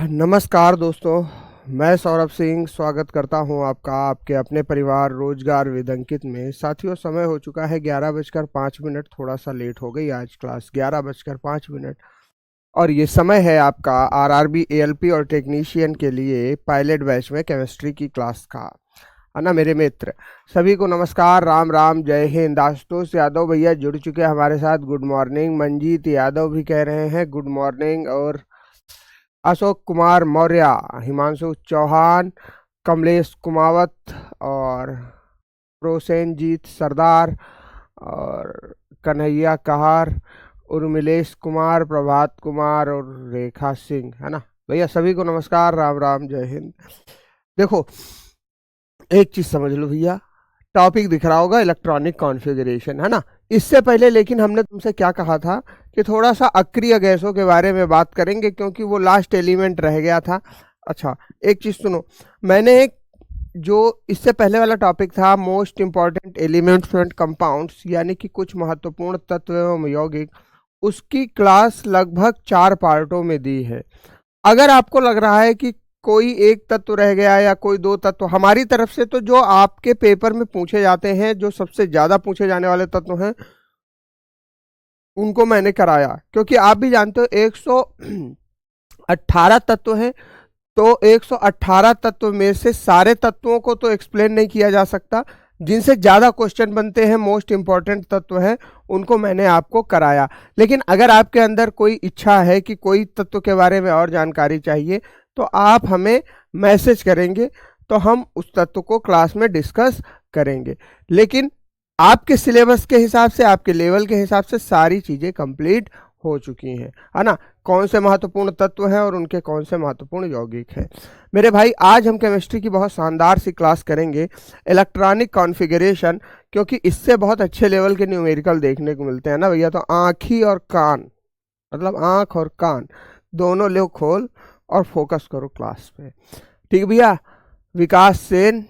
नमस्कार दोस्तों, मैं सौरभ सिंह स्वागत करता हूं आपका आपके अपने परिवार रोजगार विद अंकित में। साथियों, समय हो चुका है 11:05। थोड़ा सा लेट हो गई आज क्लास, 11:05। और ये समय है आपका आरआरबी एएलपी और टेक्नीशियन के लिए पायलट बैच में केमिस्ट्री की क्लास का, है ना मेरे मित्र। सभी को नमस्कार, राम राम, जय हिंद। आशुतोष यादव भैया जुड़ चुके हैं हमारे साथ, गुड मॉर्निंग। मंजीत यादव भी कह रहे हैं गुड मॉर्निंग। और अशोक कुमार मौर्य, हिमांशु चौहान, कमलेश कुमावत और प्रोसेनजीत सरदार और कन्हैया कहार, उर्मिलेश कुमार, प्रभात कुमार और रेखा सिंह, है ना भैया। सभी को नमस्कार, राम राम, जय हिंद। देखो, एक चीज समझ लो भैया, टॉपिक दिख रहा होगा इलेक्ट्रॉनिक कॉन्फ़िगरेशन, है ना। इससे पहले लेकिन हमने तुमसे क्या कहा था कि थोड़ा सा अक्रिय गैसों के बारे में बात करेंगे, क्योंकि वो लास्ट एलिमेंट रह गया था। अच्छा, एक चीज सुनो, मैंने एक जो इससे पहले वाला टॉपिक था most important elements and compounds, यानी कि कुछ महत्वपूर्ण तत्व एवं यौगिक, उसकी क्लास लगभग 4 पार्टों में दी है। अगर आपको लग रहा है कि कोई एक तत्व रह गया या कोई 2 तत्व, हमारी तरफ से तो जो आपके पेपर में पूछे जाते हैं, जो सबसे ज्यादा पूछे जाने वाले तत्व हैं, उनको मैंने कराया। क्योंकि आप भी जानते हो 118 तत्व हैं, तो 118 तत्व में से सारे तत्वों को तो एक्सप्लेन नहीं किया जा सकता। जिनसे ज्यादा क्वेश्चन बनते हैं, मोस्ट इंपॉर्टेंट तत्व हैं, उनको मैंने आपको कराया। लेकिन अगर आपके अंदर कोई इच्छा है कि कोई तत्व के बारे में और जानकारी चाहिए, तो आप हमें मैसेज करेंगे, तो हम उस तत्व को क्लास में डिस्कस करेंगे। लेकिन आपके सिलेबस के हिसाब से, आपके लेवल के हिसाब से सारी चीजें कंप्लीट हो चुकी हैं, है ना। कौन से महत्वपूर्ण तत्व हैं और उनके कौन से महत्वपूर्ण यौगिक हैं। मेरे भाई, आज हम केमिस्ट्री की बहुत शानदार सी क्लास करेंगे, इलेक्ट्रॉनिक कॉन्फ़िगरेशन, क्योंकि इससे बहुत अच्छे लेवल के न्यूमेरिकल देखने को मिलते हैं ना भैया। तो आँखी और कान, मतलब आँख और कान दोनों लो खोल और फोकस करो क्लास पे, ठीक भैया। विकास सेन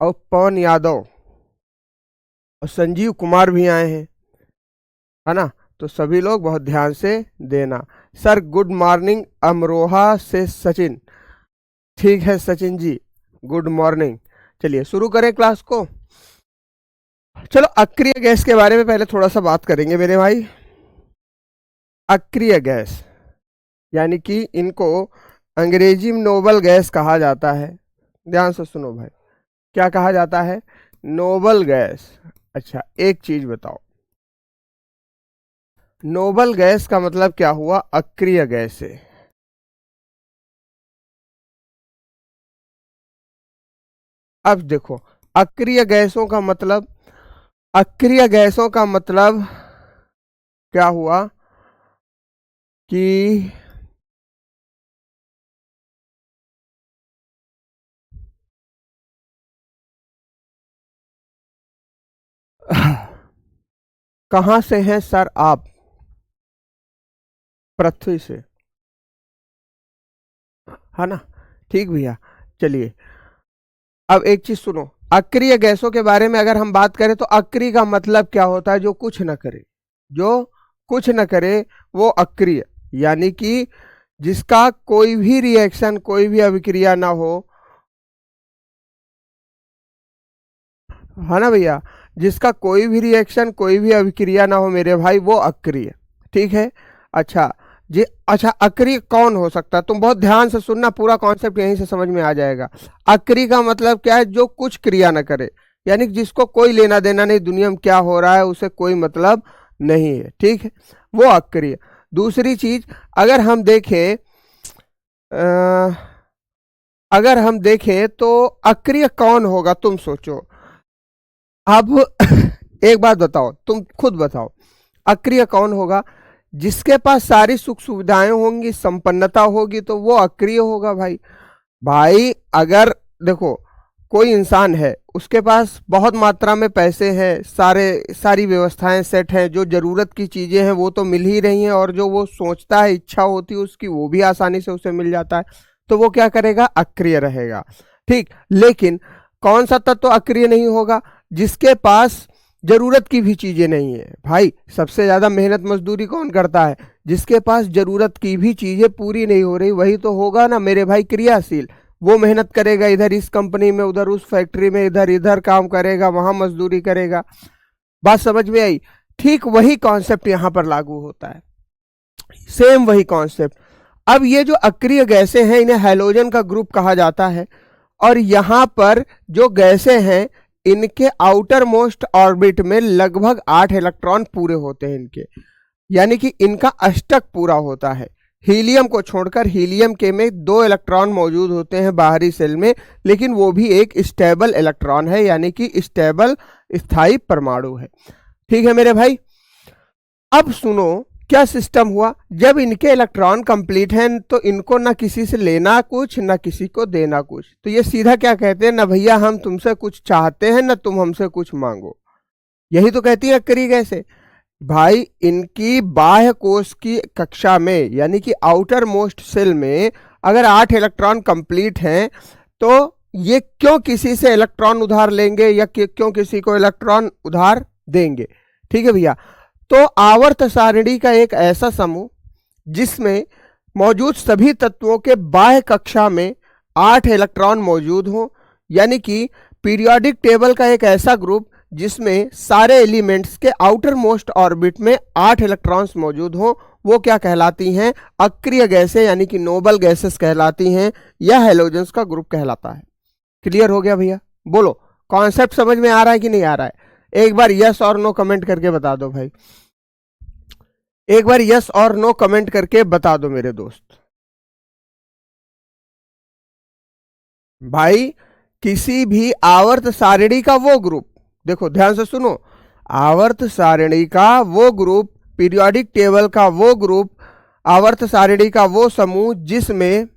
और पवन यादव और संजीव कुमार भी आए हैं, है ना। तो सभी लोग बहुत ध्यान से देना। सर गुड मॉर्निंग, अमरोहा से सचिन। ठीक है सचिन जी, गुड मॉर्निंग। चलिए शुरू करें क्लास को। चलो, अक्रिय गैस के बारे में पहले थोड़ा सा बात करेंगे मेरे भाई। अक्रिय गैस यानी कि इनको अंग्रेजी में नोबल गैस कहा जाता है। ध्यान से सुनो भाई, क्या कहा जाता है? Noble gas. अच्छा, एक चीज बताओ, नोबल गैस का मतलब क्या हुआ? अक्रिय गैस है। अब देखो, अक्रिय गैसों का मतलब, अक्रिय गैसों का मतलब क्या हुआ कि कहां से हैं सर आप? पृथ्वी से, है ना। ठीक भैया, चलिए अब एक चीज सुनो, अक्रिय गैसों के बारे में अगर हम बात करें तो अक्रिय का मतलब क्या होता है? जो कुछ न करे, जो कुछ न करे वो अक्रिय, यानी कि जिसका कोई भी रिएक्शन, कोई भी अभिक्रिया ना हो, है ना भैया। जिसका कोई भी रिएक्शन, कोई भी अभिक्रिया ना हो मेरे भाई, वो अक्रिय, ठीक है। अच्छा जी, अच्छा अक्रिय कौन हो सकता है? तुम बहुत ध्यान से सुनना, पूरा कॉन्सेप्ट यहीं से समझ में आ जाएगा। अक्रिय का मतलब क्या है? जो कुछ क्रिया ना करे, यानी कि जिसको कोई लेना देना नहीं, दुनिया में क्या हो रहा है उसे कोई मतलब नहीं है, ठीक है, वो अक्रिय। दूसरी चीज, अगर हम देखें अगर हम देखें तो अक्रिय कौन होगा? तुम सोचो। अब एक बात बताओ, तुम खुद बताओ, अक्रिय कौन होगा? जिसके पास सारी सुख सुविधाएं होंगी, संपन्नता होगी, तो वो अक्रिय होगा भाई। भाई अगर देखो, कोई इंसान है, उसके पास बहुत मात्रा में पैसे हैं, सारी व्यवस्थाएं सेट हैं, जो जरूरत की चीजें हैं वो तो मिल ही रही हैं, और जो वो सोचता है, इच्छा होती है उसकी, वो भी आसानी से उसे मिल जाता है, तो वो क्या करेगा? अक्रिय रहेगा, ठीक। लेकिन कौन सा तत्व अक्रिय नहीं होगा? जिसके पास जरूरत की भी चीजें नहीं है भाई। सबसे ज्यादा मेहनत मजदूरी कौन करता है? जिसके पास जरूरत की भी चीजें पूरी नहीं हो रही वही तो होगा ना मेरे भाई क्रियाशील। वो मेहनत करेगा, इधर इस कंपनी में, उधर उस फैक्ट्री में, इधर इधर काम करेगा, वहां मजदूरी करेगा। बात समझ में आई? ठीक वही कॉन्सेप्ट यहां पर लागू होता है, सेम वही कॉन्सेप्ट। अब ये जो अक्रिय गैसें हैं इन्हें हैलोजन का ग्रुप कहा जाता है, और यहां पर जो गैसें हैं इनके आउटर मोस्ट ऑर्बिट में लगभग 8 इलेक्ट्रॉन पूरे होते हैं इनके, यानी कि इनका अष्टक पूरा होता है। हीलियम को छोड़कर, हीलियम के में 2 इलेक्ट्रॉन मौजूद होते हैं बाहरी सेल में, लेकिन वो भी एक स्टेबल इलेक्ट्रॉन है, यानी कि स्टेबल स्थायी परमाणु है। ठीक है मेरे भाई। अब सुनो क्या सिस्टम हुआ। जब इनके इलेक्ट्रॉन कंप्लीट हैं तो इनको ना किसी से लेना कुछ, ना किसी को देना कुछ, तो ये सीधा क्या कहते हैं, ना भैया हम तुमसे कुछ चाहते हैं, ना तुम हमसे कुछ मांगो। यही तो कहती है अक्रिय गैसें भाई। इनकी बाह्य कोश की कक्षा में, यानी कि आउटर मोस्ट सेल में अगर 8 इलेक्ट्रॉन कंप्लीट हैं तो ये क्यों किसी से इलेक्ट्रॉन उधार लेंगे या क्यों किसी को इलेक्ट्रॉन उधार देंगे? ठीक है भैया। तो आवर्त सारणी का एक ऐसा समूह जिसमें मौजूद सभी तत्वों के बाह्य कक्षा में 8 इलेक्ट्रॉन मौजूद हो, यानी कि पीरियोडिक टेबल का एक ऐसा ग्रुप जिसमें सारे एलिमेंट्स के आउटर मोस्ट ऑर्बिट में 8 इलेक्ट्रॉन्स मौजूद हो, वो क्या कहलाती हैं? अक्रिय गैसें, यानी कि नोबल गैसेस कहलाती हैं, या हैलोजेंस का ग्रुप कहलाता है। क्लियर हो गया भैया? बोलो कॉन्सेप्ट समझ में आ रहा है कि नहीं आ रहा है? एक बार यस और नो कमेंट करके बता दो भाई, एक बार यस और नो कमेंट करके बता दो मेरे दोस्त। भाई किसी भी आवर्त सारणी का वो ग्रुप, देखो ध्यान से सुनो, आवर्त सारणी का वो ग्रुप, पीरियोडिक टेबल का वो ग्रुप, आवर्त सारणी का वो समूह जिसमें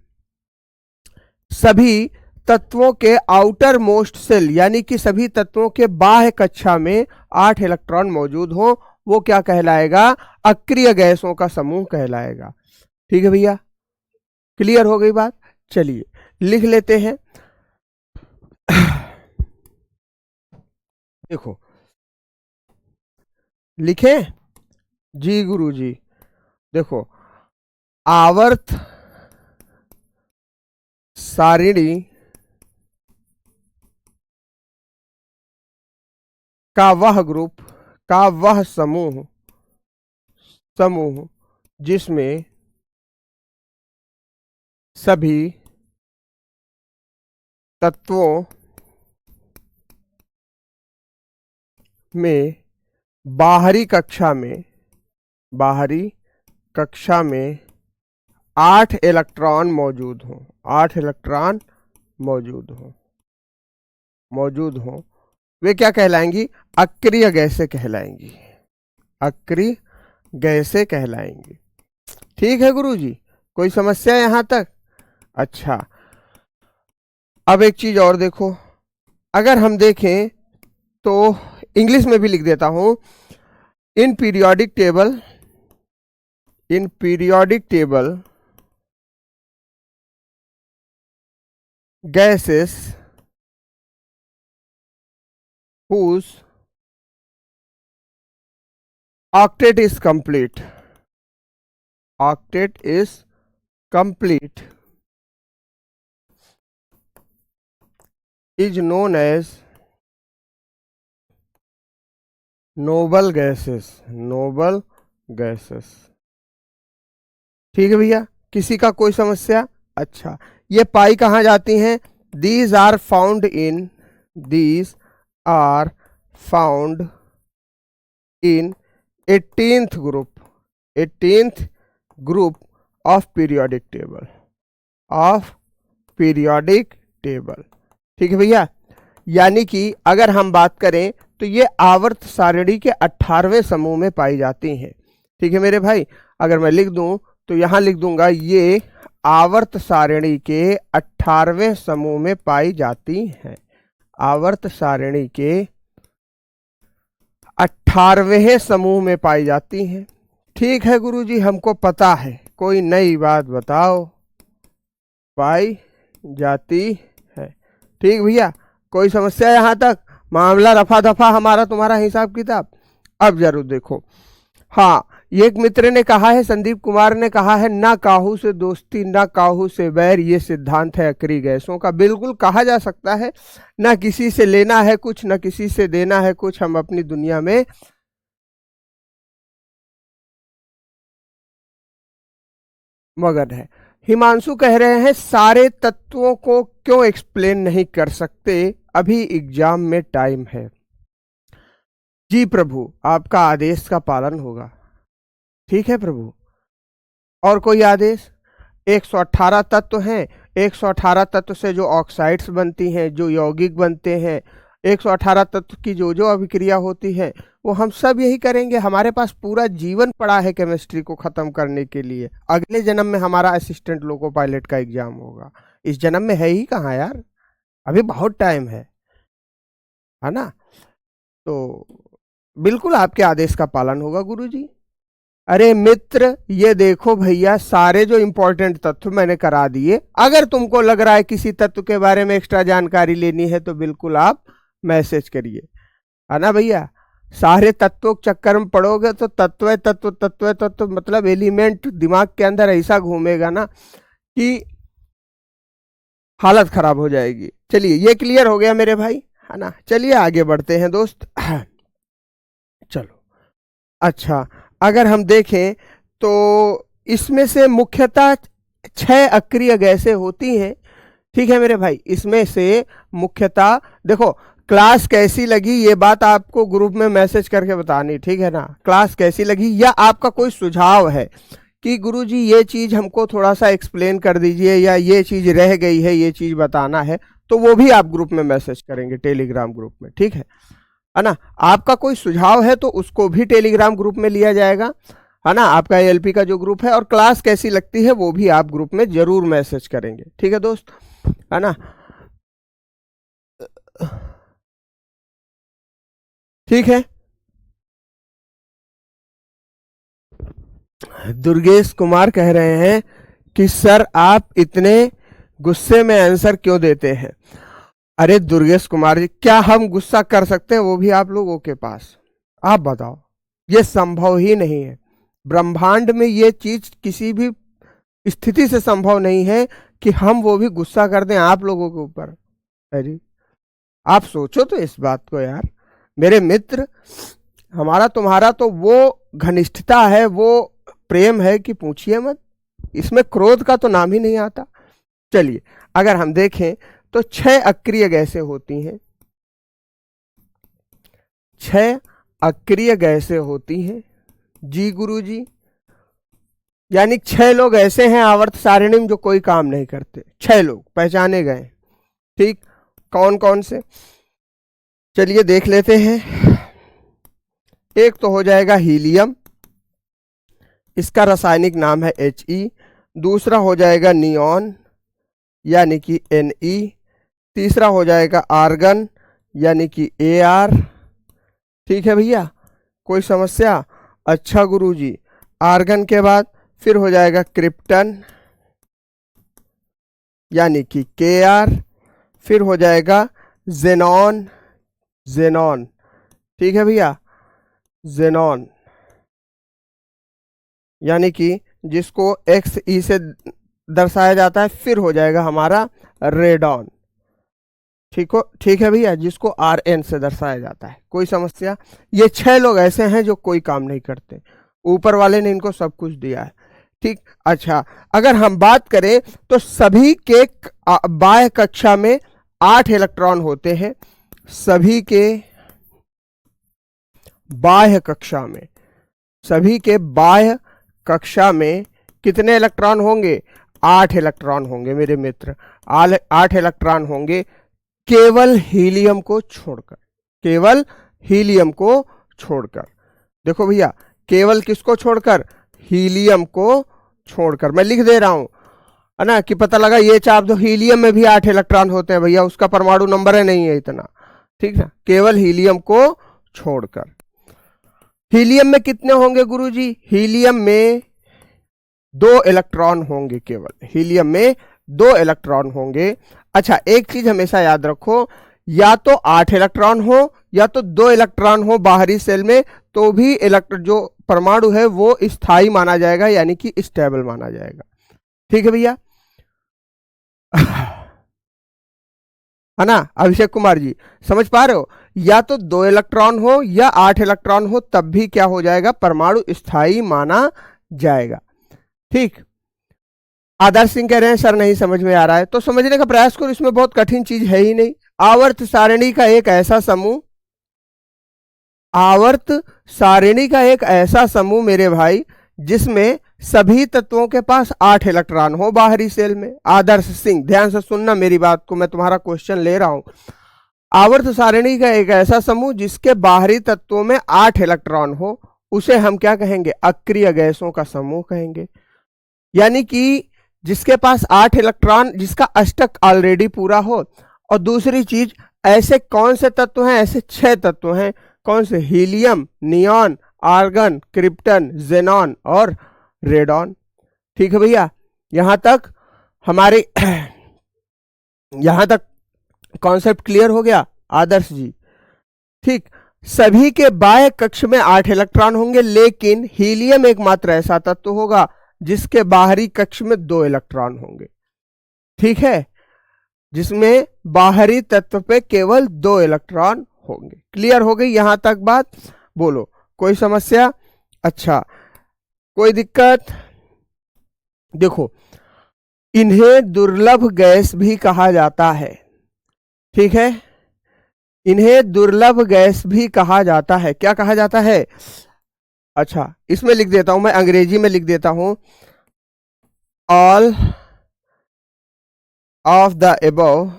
सभी तत्वों के आउटर मोस्ट सेल, यानी कि सभी तत्वों के बाह्य कक्षा में 8 इलेक्ट्रॉन मौजूद हो, वो क्या कहलाएगा? अक्रिय गैसों का समूह कहलाएगा। ठीक है भैया, क्लियर हो गई बात? चलिए लिख लेते हैं। देखो लिखे जी गुरुजी। देखो आवर्त सारिणी का वह ग्रुप, का वह समूह जिसमें सभी तत्वों में बाहरी कक्षा में 8 इलेक्ट्रॉन मौजूद हो, 8 इलेक्ट्रॉन मौजूद हो, वे क्या कहलाएंगी? अक्रिय गैसें कहलाएंगी, अक्रिय गैसें कहलाएंगी। ठीक है गुरुजी, कोई समस्या यहां तक? अच्छा, अब एक चीज और देखो, अगर हम देखें तो इंग्लिश में भी लिख देता हूं। In periodic table gases whose octet is complete is known as noble gases। ठीक है भैया, किसी का कोई समस्या? अच्छा, ये पाई कहाँ जाती हैं? these are found in 18th group of periodic table। ठीक है भैया, यानी कि अगर हम बात करें तो ये आवर्त सारणी के 18वें समूह में पाई जाती हैं। ठीक है मेरे भाई, अगर मैं लिख दूं तो यहां लिख दूंगा ये आवर्त सारणी के 18वें समूह में पाई जाती हैं, आवर्त सारणी के 18वें समूह में पाई जाती हैं। ठीक है गुरुजी, हमको पता है, कोई नई बात बताओ? पाई जाती है। ठीक भैया, कोई समस्या यहां तक? मामला रफा दफा, हमारा तुम्हारा हिसाब किताब। अब जरूर देखो, हाँ, ये एक मित्र ने कहा है, संदीप कुमार ने कहा है, ना काहू से दोस्ती ना काहू से बैर, ये सिद्धांत है अकरी गैसों का। बिल्कुल कहा जा सकता है, ना किसी से लेना है कुछ, ना किसी से देना है कुछ, हम अपनी दुनिया में मगन है। हिमांशु कह रहे हैं, सारे तत्वों को क्यों एक्सप्लेन नहीं कर सकते, अभी एग्जाम में टाइम है। जी प्रभु, आपका आदेश का पालन होगा। ठीक है प्रभु। और कोई आदेश? 118 तत्व हैं, 118 तत्व से जो ऑक्साइड्स बनती हैं, जो यौगिक बनते हैं, 118 तत्व की जो जो अभिक्रिया होती है, वो हम सब यही करेंगे। हमारे पास पूरा जीवन पड़ा है केमिस्ट्री को खत्म करने के लिए। अगले जन्म में हमारा असिस्टेंट लोको पायलट का एग्जाम होगा, इस जन्म में है ही कहाँ यार, अभी बहुत टाइम है ना। तो बिल्कुल आपके आदेश का पालन होगा गुरुजी। अरे मित्र, ये देखो भैया, सारे जो इंपॉर्टेंट तत्व मैंने करा दिए। अगर तुमको लग रहा है किसी तत्व के बारे में एक्स्ट्रा जानकारी लेनी है तो बिल्कुल आप मैसेज करिए, है ना भैया। सारे तत्वों के चक्कर में पड़ोगे तो तत्व तत्व तत्व तत्व मतलब एलिमेंट दिमाग के अंदर ऐसा घूमेगा ना कि हालत खराब हो जाएगी। चलिए, ये क्लियर हो गया मेरे भाई, है ना। चलिए आगे बढ़ते हैं दोस्त। चलो, अच्छा, अगर हम देखें तो इसमें से मुख्यतः 6 अक्रिय गैसें होती हैं। ठीक है मेरे भाई, इसमें से मुख्यतः देखो, क्लास कैसी लगी ये बात आपको ग्रुप में मैसेज करके बतानी, ठीक है ना। क्लास कैसी लगी, या आपका कोई सुझाव है कि गुरुजी ये चीज हमको थोड़ा सा एक्सप्लेन कर दीजिए, या ये चीज रह गई है, ये चीज बताना है, तो वो भी आप ग्रुप में मैसेज करेंगे टेलीग्राम ग्रुप में, ठीक है ना। आपका कोई सुझाव है तो उसको भी टेलीग्राम ग्रुप में लिया जाएगा, है ना। आपका एएलपी का जो ग्रुप है, और क्लास कैसी लगती है वो भी आप ग्रुप में जरूर मैसेज करेंगे, ठीक है दोस्त, है ना। ठीक है। दुर्गेश कुमार कह रहे हैं कि सर आप इतने गुस्से में आंसर क्यों देते हैं। अरे दुर्गेश कुमार जी, क्या हम गुस्सा कर सकते हैं, वो भी आप लोगों के पास? आप बताओ, ये संभव ही नहीं है। ब्रह्मांड में ये चीज किसी भी स्थिति से संभव नहीं है कि हम वो भी गुस्सा कर दें आप लोगों के ऊपर। अरे आप सोचो तो इस बात को यार, मेरे मित्र, हमारा तुम्हारा तो वो घनिष्ठता है, वो प्रेम है कि पूछिए मत, इसमें क्रोध का तो नाम ही नहीं आता। चलिए, अगर हम देखें तो 6 अक्रिय गैसें होती हैं, 6 अक्रिय गैसें होती हैं। जी गुरुजी, यानी 6 लोग ऐसे हैं आवर्त सारिणी में जो कोई काम नहीं करते। 6 लोग पहचाने गए, ठीक। कौन कौन से, चलिए देख लेते हैं। एक तो हो जाएगा हीलियम, इसका रासायनिक नाम है He। दूसरा हो जाएगा नियॉन यानी कि Ne। तीसरा हो जाएगा आर्गन यानी कि Ar। ठीक है भैया, कोई समस्या? अच्छा गुरुजी, आर्गन के बाद फिर हो जाएगा क्रिप्टन यानी कि Kr। फिर हो जाएगा जेनॉन, जेनॉन, ठीक है भैया, जेनॉन यानी कि जिसको Xe से दर्शाया जाता है। फिर हो जाएगा हमारा रेडॉन, ठीक है भैया, जिसको Rn से दर्शाया जाता है। कोई समस्या? ये 6 लोग ऐसे हैं जो कोई काम नहीं करते, ऊपर वाले ने इनको सब कुछ दिया है, ठीक। अच्छा, अगर हम बात करें तो सभी के बाह्य कक्षा में 8 इलेक्ट्रॉन होते हैं। सभी के बाह्य कक्षा में, सभी के बाह्य कक्षा में कितने इलेक्ट्रॉन होंगे? 8 इलेक्ट्रॉन होंगे मेरे मित्र, 8 इलेक्ट्रॉन होंगे, केवल हीलियम को छोड़कर, केवल हीलियम को छोड़कर। देखो भैया, केवल किसको छोड़कर? हीलियम को छोड़कर। मैं लिख दे रहा हूं, है ना, कि पता लगा ये चाप दो, हीलियम में भी 8 इलेक्ट्रॉन होते हैं भैया, उसका परमाणु नंबर है नहीं है इतना, ठीक है। केवल हीलियम को छोड़कर। हीलियम में कितने होंगे गुरुजी? हीलियम में 2 इलेक्ट्रॉन होंगे, केवल हीलियम में 2 इलेक्ट्रॉन होंगे। अच्छा, एक चीज हमेशा याद रखो या तो 8 इलेक्ट्रॉन हो या तो 2 इलेक्ट्रॉन हो बाहरी सेल में, तो भी जो परमाणु है वो स्थायी माना जाएगा, यानी कि स्टेबल माना जाएगा। ठीक है भैया, है ना अभिषेक कुमार जी, समझ पा रहे हो? या तो 2 इलेक्ट्रॉन हो या 8 इलेक्ट्रॉन हो, तब भी क्या हो जाएगा, परमाणु स्थायी माना जाएगा। ठीक, आदर्श सिंह कह रहे हैं सर नहीं समझ में आ रहा है, तो समझने का प्रयास करो, इसमें बहुत कठिन चीज है ही नहीं। आवर्त सारणी का एक ऐसा समूह, आवर्त सारणी का एक ऐसा समूह मेरे भाई, जिसमें सभी तत्वों के पास 8 इलेक्ट्रॉन हो बाहरी सेल में। आदर्श सिंह ध्यान से सुनना मेरी बात को, मैं तुम्हारा क्वेश्चन ले रहा हूं। आवर्त सारणी का एक ऐसा समूह जिसके बाहरी तत्वों में 8 इलेक्ट्रॉन हो, उसे हम क्या कहेंगे, अक्रिय गैसों का समूह कहेंगे। यानी कि जिसके पास 8 इलेक्ट्रॉन, जिसका अष्टक ऑलरेडी पूरा हो। और दूसरी चीज, ऐसे कौन से तत्व हैं, ऐसे 6 तत्व हैं। कौन से? Helium, neon, argon, krypton, xenon और रेडॉन। ठीक है भैया, यहां तक हमारे यहां तक कॉन्सेप्ट क्लियर हो गया आदर्श जी? ठीक, सभी के बाह्य कक्ष में 8 इलेक्ट्रॉन होंगे, लेकिन हीलियम एकमात्र ऐसा तत्व होगा जिसके बाहरी कक्ष में 2 इलेक्ट्रॉन होंगे। ठीक है, जिसमें बाहरी तत्व पे केवल 2 इलेक्ट्रॉन होंगे। क्लियर हो गई यहां तक बात? बोलो, कोई समस्या? अच्छा, कोई दिक्कत? देखो, इन्हें दुर्लभ गैस भी कहा जाता है। ठीक है, इन्हें दुर्लभ गैस भी कहा जाता है। क्या कहा जाता है? अच्छा, इसमें लिख देता हूं, मैं अंग्रेजी में लिख देता हूं। All of the above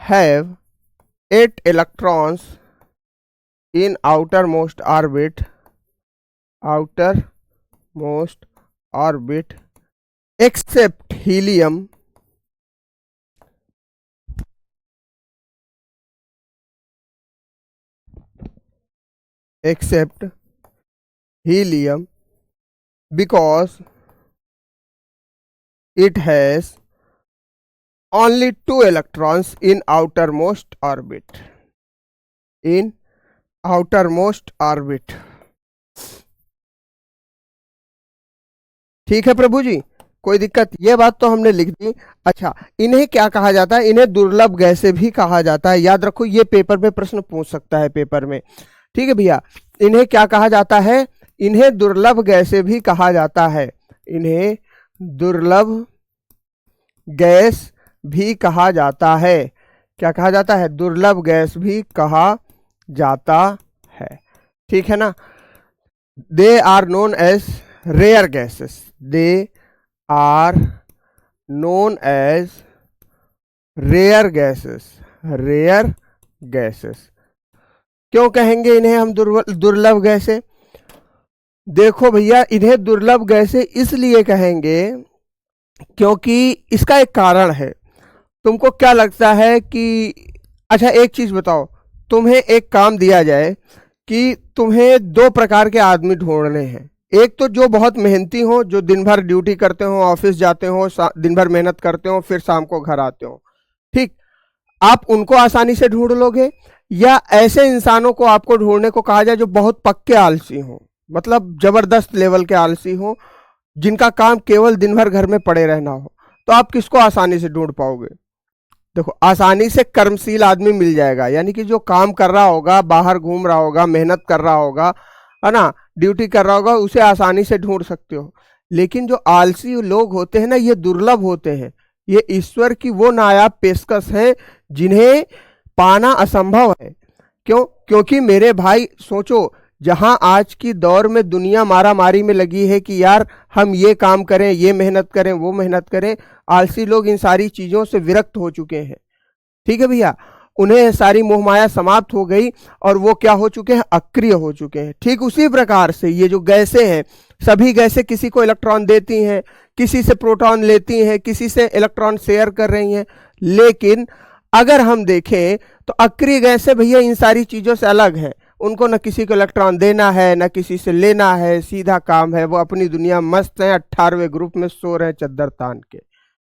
have 8 electrons in outermost orbit except helium because it has only 2 electrons in outermost orbit. ठीक है प्रभु जी, कोई दिक्कत? ये बात तो हमने लिख दी। अच्छा, इन्हें क्या कहा जाता है? इन्हें दुर्लभ गैसें भी कहा जाता है। याद रखो, ये पेपर में प्रश्न पूछ सकता है पेपर में। ठीक है भैया, इन्हें क्या कहा जाता है? इन्हें दुर्लभ गैसें भी कहा जाता है। इन्हें दुर्लभ गैस भी कहा जाता है। क्या कहा जाता है? दुर्लभ गैस भी कहा जाता है। ठीक है ना? They are known as rare gases. They are known as rare gases. क्यों कहेंगे इन्हें हम दुर्लभ गैसें? देखो भैया, इन्हें दुर्लभ गैसें इसलिए कहेंगे क्योंकि इसका एक कारण है। तुमको क्या लगता है कि, अच्छा एक चीज बताओ, तुम्हें एक काम दिया जाए कि तुम्हें 2 प्रकार के आदमी ढूंढने हैं। एक तो जो बहुत मेहनती हो, जो दिन भर ड्यूटी करते हो, ऑफिस जाते हो, दिन भर मेहनत करते हो, फिर शाम को घर आते हो। ठीक, आप उनको आसानी से ढूंढ लोगे, या ऐसे इंसानों को आपको ढूंढने को कहा जाए जो बहुत पक्के आलसी हो, मतलब जबरदस्त लेवल के आलसी हो, जिनका काम केवल दिन भर घर में पड़े रहना हो, तो आप किसको आसानी से ढूंढ पाओगे? देखो, आसानी से कर्मशील आदमी मिल जाएगा, यानी कि जो काम कर रहा होगा, बाहर घूम रहा होगा, मेहनत कर रहा होगा, है ना, ड्यूटी कर रहा होगा, उसे आसानी से ढूंढ सकते हो। लेकिन जो आलसी लोग होते हैं ना, ये दुर्लभ होते हैं। ये ईश्वर की वो नायाब पेशकश है जिन्हें पाना असंभव है। क्यों? क्योंकि मेरे भाई सोचो, जहां आज की दौर में दुनिया मारामारी में लगी है कि यार हम ये काम करें, ये मेहनत करें, वो मेहनत करें, आलसी लोग इन सारी चीजों से विरक्त हो चुके हैं। ठीक है भैया, उन्हें सारी मोहमाया समाप्त हो गई और वो क्या हो चुके हैं? अक्रिय हो चुके हैं। ठीक उसी प्रकार से ये जो गैसें हैं, सभी गैसें किसी को इलेक्ट्रॉन देती हैं, किसी से प्रोटॉन लेती हैं, किसी से इलेक्ट्रॉन शेयर कर रही हैं। लेकिन अगर हम देखें तो अक्रिय गैसें भैया इन सारी चीजों से अलग हैं। उनको न किसी को इलेक्ट्रॉन देना है, न किसी से लेना है, सीधा काम है, वो अपनी दुनिया मस्त है, 18वें ग्रुप में सो रहे हैं चद्दर तान के।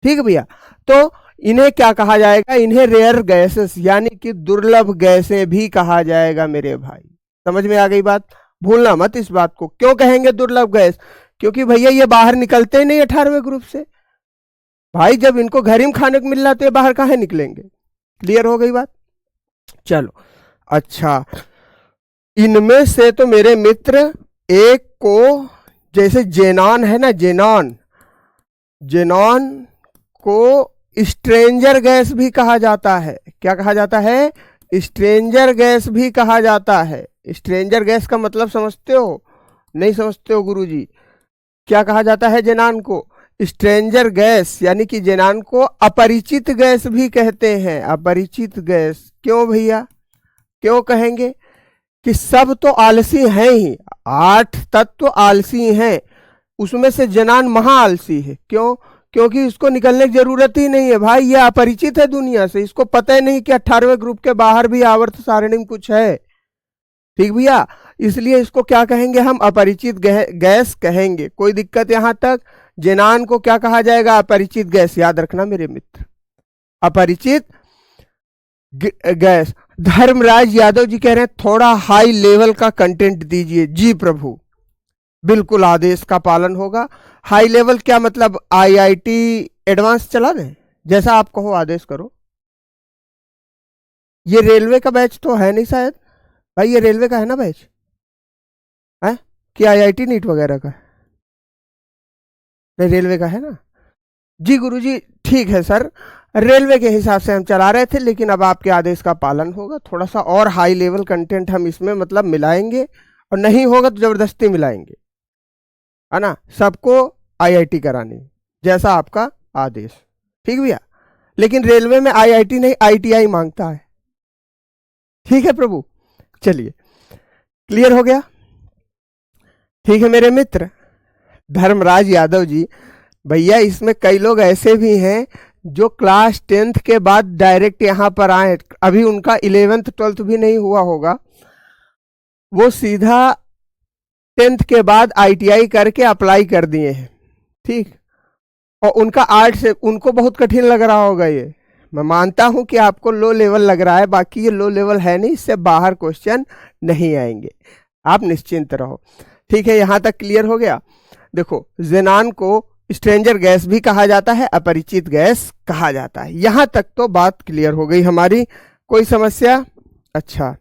ठीक है भैया, तो इन्हें क्या कहा जाएगा? इन्हें रेयर गैसेस यानी कि दुर्लभ गैसें भी कहा जाएगा मेरे भाई। समझ में आ गई बात? भूलना मत इस बात को। क्यों कहेंगे दुर्लभ गैस? क्योंकि भैया ये बाहर निकलते ही नहीं 18वें ग्रुप से भाई। जब इनको घर में खाने को मिल रहा तो ये बाहर कहाँ निकलेंगे? क्लियर हो गई बात? चलो अच्छा, इनमें से तो मेरे मित्र एक को, जैसे जेनॉन है ना, जेनॉन, जेनॉन को स्ट्रेंजर गैस भी कहा जाता है। क्या कहा जाता है? स्ट्रेंजर गैस भी कहा जाता है। स्ट्रेंजर गैस का मतलब समझते हो? नहीं समझते हो गुरुजी? क्या कहा जाता है जेनॉन को? स्ट्रेंजर गैस यानी कि जेनॉन को अपरिचित गैस भी कहते हैं। अपरिचित गैस क्यों भैया? क्यों कहेंगे? कि सब तो आलसी हैं ही, 8 तत्व आलसी हैं, उसमें से जेनॉन महा आलसी है। क्यों? क्योंकि इसको निकलने की जरूरत ही नहीं है भाई, ये अपरिचित है दुनिया से, इसको पता ही नहीं कि 18वें ग्रुप के बाहर भी आवर्त सारणी में कुछ है। ठीक भैया, इसलिए इसको क्या कहेंगे हम? अपरिचित गैस कहेंगे। कोई दिक्कत यहां तक? जेनॉन को क्या कहा जाएगा? अपरिचित गैस। याद रखना मेरे मित्र, अपरिचित गैस। धर्मराज यादव जी कह रहे हैं थोड़ा हाई लेवल का कंटेंट दीजिए। जी प्रभु, बिल्कुल आदेश का पालन होगा। हाई लेवल क्या मतलब? आईआईटी एडवांस चला दें? जैसा आप कहो आदेश करो। ये रेलवे का बैच तो है नहीं शायद भाई? ये रेलवे का है ना बैच? है कि आईआईटी नीट वगैरह का? नहीं, रेलवे का है ना? जी गुरुजी, ठीक है सर, रेलवे के हिसाब से हम चला रहे थे, लेकिन अब आपके आदेश का पालन होगा। थोड़ा सा और हाई लेवल कंटेंट हम इसमें मतलब मिलाएंगे, और नहीं होगा तो जबरदस्ती मिलाएंगे, है ना? सबको आईआईटी करानी, जैसा आपका आदेश। ठीक भैया, लेकिन रेलवे में आईआईटी नहीं आईटीआई मांगता है। ठीक है प्रभु, चलिए क्लियर हो गया? ठीक है मेरे मित्र धर्मराज यादव जी, भैया इसमें कई लोग ऐसे भी हैं जो क्लास 10th के बाद डायरेक्ट यहाँ पर आए, अभी उनका 11th 12th भी नहीं हुआ होगा, वो सीधा 10th के बाद आईटीआई करके अप्लाई कर दिए हैं। ठीक, और उनका आर्ट से उनको बहुत कठिन लग रहा होगा। ये मैं मानता हूं कि आपको लो लेवल लग रहा है, बाकी ये लो लेवल है नहीं, इससे बाहर क्वेश्चन नहीं आएंगे, आप निश्चिंत रहो। ठीक है, यहां तक क्लियर हो गया? देखो, जेनॉन को स्ट्रेंजर गैस भी कहा जाता है, अपरिचित गैस कहा जाता है। यहां तक तो बात क्लियर हो गई हमारी, कोई समस्या? अच्छा,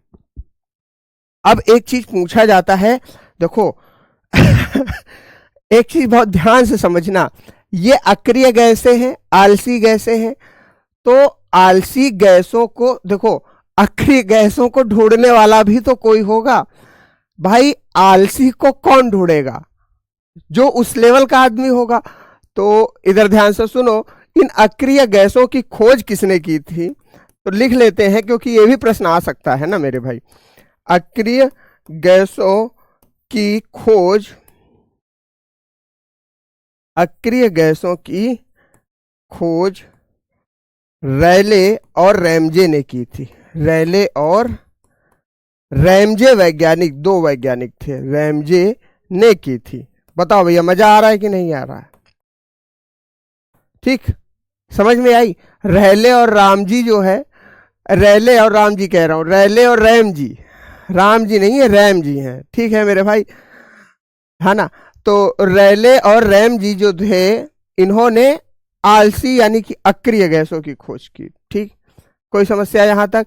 अब एक चीज पूछा जाता है, देखो एक चीज बहुत ध्यान से समझना, ये अक्रिय गैसें हैं, आलसी गैसें हैं, तो आलसी गैसों को देखो, अक्रिय गैसों को ढूंढने वाला भी तो कोई होगा भाई। आलसी को कौन ढूंढेगा? जो उस लेवल का आदमी होगा। तो इधर ध्यान से सुनो, इन अक्रिय गैसों की खोज किसने की थी? तो लिख लेते हैं, क्योंकि ये भी प्रश्न आ सकता है ना मेरे भाई। अक्रिय गैसों की खोज, अक्रिय गैसों की खोज रैले और रैमजे ने की थी। रैले और रैमजे वैज्ञानिक, दो वैज्ञानिक थे, रैमजे ने की थी। बताओ भैया, मजा आ रहा है कि नहीं आ रहा है? ठीक, समझ में आई? रैले और रामजी जो है, रैले और राम जी कह रहा हूं, रैले और रैम जी, राम जी नहीं है, रैम जी हैं। ठीक है मेरे भाई, है ना? तो रैले और रैम जी जो थे, इन्होंने आलसी यानी कि अक्रिय गैसों की खोज की। ठीक, कोई समस्या यहां तक?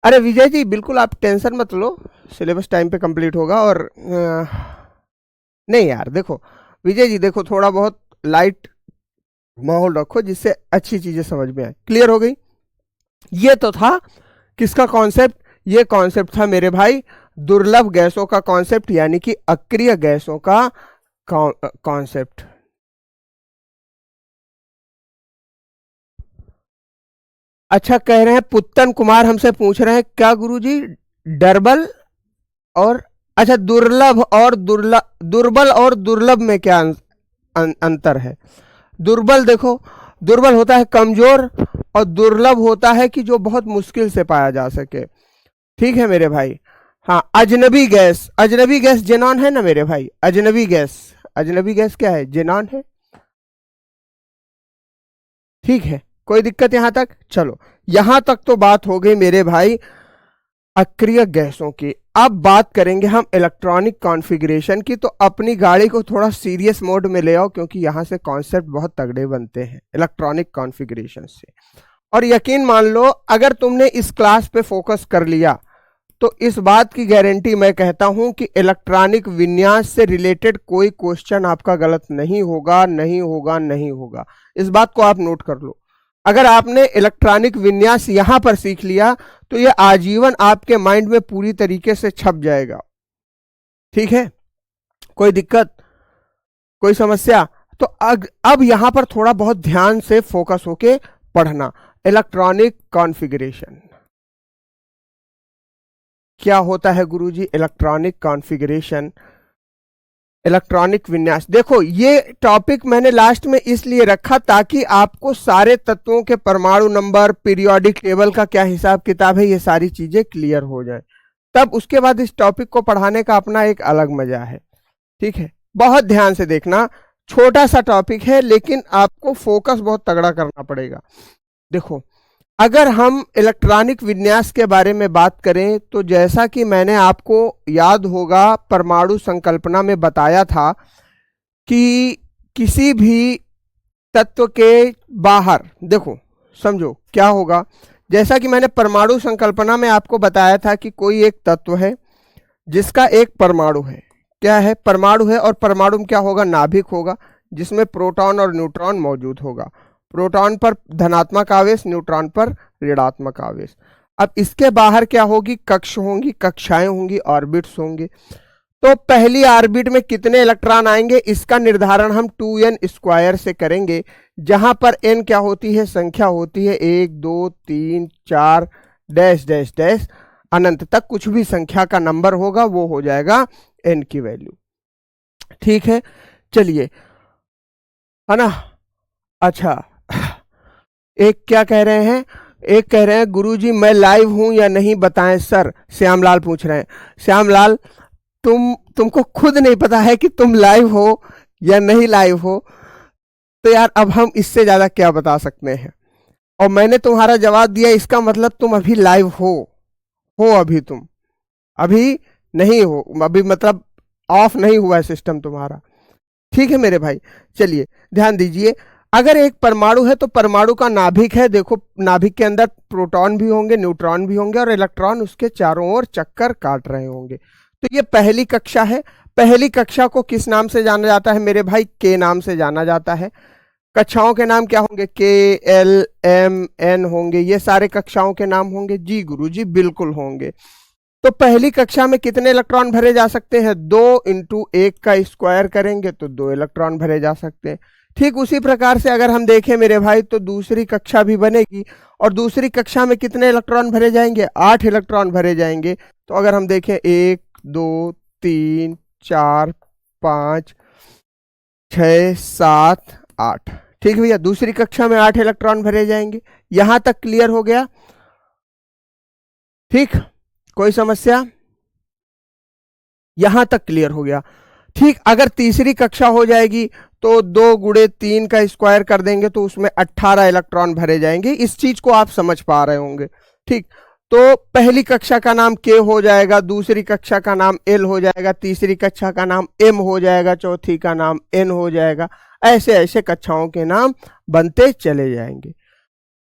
अरे विजय जी, बिल्कुल आप टेंशन मत लो, सिलेबस टाइम पे कंप्लीट होगा। और नहीं यार, देखो विजय जी, देखो थोड़ा बहुत लाइट माहौल रखो, जिससे अच्छी चीजें समझ में आए। क्लियर हो गई? ये तो था किसका कॉन्सेप्ट? ये कॉन्सेप्ट था मेरे भाई दुर्लभ गैसों का कॉन्सेप्ट, यानी कि अक्रिय गैसों का कॉन्सेप्ट। अच्छा, कह रहे हैं पुत्तन कुमार हमसे पूछ रहे हैं, क्या गुरुजी डरबल और अच्छा दुर्लभ और दुर्बल और दुर्लभ में क्या अंतर है? दुर्बल देखो, दुर्बल होता है कमजोर, और दुर्लभ होता है कि जो बहुत मुश्किल से पाया जा सके। ठीक है मेरे भाई? हाँ, अजनबी गैस, अजनबी गैस जेनॉन है ना मेरे भाई? अजनबी गैस, अजनबी गैस क्या है? जेनॉन है। ठीक है, कोई दिक्कत यहां तक? चलो, यहां तक तो बात हो गई मेरे भाई अक्रिय गैसों की। अब बात करेंगे हम इलेक्ट्रॉनिक कॉन्फ़िगरेशन की। तो अपनी गाड़ी को थोड़ा सीरियस मोड में ले आओ, क्योंकि यहां से कॉन्सेप्ट बहुत तगड़े बनते हैं इलेक्ट्रॉनिक कॉन्फ़िगरेशन से। और यकीन मान लो, अगर तुमने इस क्लास पे फोकस कर लिया तो इस बात की गारंटी मैं कहता हूं कि इलेक्ट्रॉनिक विन्यास से रिलेटेड कोई क्वेश्चन आपका गलत नहीं होगा, नहीं होगा, नहीं होगा। इस बात को आप नोट कर लो। अगर आपने इलेक्ट्रॉनिक विन्यास यहां पर सीख लिया तो यह आजीवन आपके माइंड में पूरी तरीके से छप जाएगा। ठीक है, कोई दिक्कत, कोई समस्या? तो अब यहां पर थोड़ा बहुत ध्यान से फोकस होके पढ़ना। इलेक्ट्रॉनिक कॉन्फ़िगरेशन क्या होता है गुरुजी? इलेक्ट्रॉनिक कॉन्फ़िगरेशन, इलेक्ट्रॉनिक विन्यास। देखो, ये टॉपिक मैंने लास्ट में इसलिए रखा ताकि आपको सारे तत्वों के परमाणु नंबर, पीरियोडिक टेबल का क्या हिसाब किताब है, ये सारी चीजें क्लियर हो जाए। तब उसके बाद इस टॉपिक को पढ़ाने का अपना एक अलग मजा है। ठीक है, बहुत ध्यान से देखना। छोटा सा टॉपिक है लेकिन आपको फोकस बहुत तगड़ा करना पड़ेगा। देखो, अगर हम इलेक्ट्रॉनिक विन्यास के बारे में बात करें तो जैसा कि मैंने आपको याद होगा परमाणु संकल्पना में बताया था कि किसी भी तत्व के बाहर, देखो समझो क्या होगा। जैसा कि मैंने परमाणु संकल्पना में आपको बताया था कि कोई एक तत्व है जिसका एक परमाणु है। क्या है? परमाणु है। और परमाणु में क्या होगा? नाभिक होगा, जिसमें प्रोटॉन और न्यूट्रॉन मौजूद होगा। प्रोटॉन पर धनात्मक आवेश, न्यूट्रॉन पर ऋणात्मक आवेश। अब इसके बाहर क्या होगी? कक्ष होंगी, कक्षाएं होंगी, ऑर्बिट्स होंगे। तो पहली ऑर्बिट में कितने इलेक्ट्रॉन आएंगे इसका निर्धारण हम 2n स्क्वायर से करेंगे, जहां पर n क्या होती है? संख्या होती है 1 2 3 4 डैश डैश डैश अनंत तक। कुछ भी संख्या का नंबर होगा वो हो जाएगा n की वैल्यू। ठीक है, चलिए, है ना? अच्छा, एक क्या कह रहे हैं? एक कह रहे हैं गुरुजी मैं लाइव हूं या नहीं बताएं सर। श्यामलाल पूछ रहे हैं। श्यामलाल, तुमको खुद नहीं पता है कि तुम लाइव हो या नहीं लाइव हो, तो यार अब हम इससे ज्यादा क्या बता सकते हैं? और मैंने तुम्हारा जवाब दिया, इसका मतलब तुम अभी लाइव हो अभी तुम अभी नहीं हो, अभी मतलब ऑफ नहीं हुआ है सिस्टम तुम्हारा। ठीक है मेरे भाई, चलिए ध्यान दीजिए। अगर एक परमाणु है तो परमाणु का नाभिक है। देखो, नाभिक के अंदर प्रोटॉन भी होंगे, न्यूट्रॉन भी होंगे और इलेक्ट्रॉन उसके चारों ओर चक्कर काट रहे होंगे। तो ये पहली कक्षा है। पहली कक्षा को किस नाम से जाना जाता है मेरे भाई? के नाम से जाना जाता है। कक्षाओं के नाम क्या होंगे? के, एल, एम, एन होंगे। ये सारे कक्षाओं के नाम होंगे। जी गुरुजी बिल्कुल होंगे। तो पहली कक्षा में कितने इलेक्ट्रॉन भरे जा सकते हैं? 2 × 1 का स्क्वायर करेंगे तो 2 इलेक्ट्रॉन भरे जा सकते हैं। ठीक उसी प्रकार से अगर हम देखें मेरे भाई तो दूसरी कक्षा भी बनेगी और दूसरी कक्षा में कितने इलेक्ट्रॉन भरे जाएंगे? 8 इलेक्ट्रॉन भरे जाएंगे। तो अगर हम देखें 1 2 3 4 5 6 7 8, ठीक भैया, दूसरी कक्षा में 8 इलेक्ट्रॉन भरे जाएंगे। यहां तक क्लियर हो गया? ठीक, कोई समस्या? यहां तक क्लियर हो गया। ठीक, अगर तीसरी कक्षा हो जाएगी तो 2 × 3 का स्क्वायर कर देंगे तो उसमें 18 इलेक्ट्रॉन भरे जाएंगे। इस चीज को आप समझ पा रहे होंगे। ठीक, तो पहली कक्षा का नाम के हो जाएगा, दूसरी कक्षा का नाम एल हो जाएगा, तीसरी कक्षा का नाम एम हो जाएगा, चौथी का नाम एन हो जाएगा। ऐसे ऐसे कक्षाओं के नाम बनते चले जाएंगे।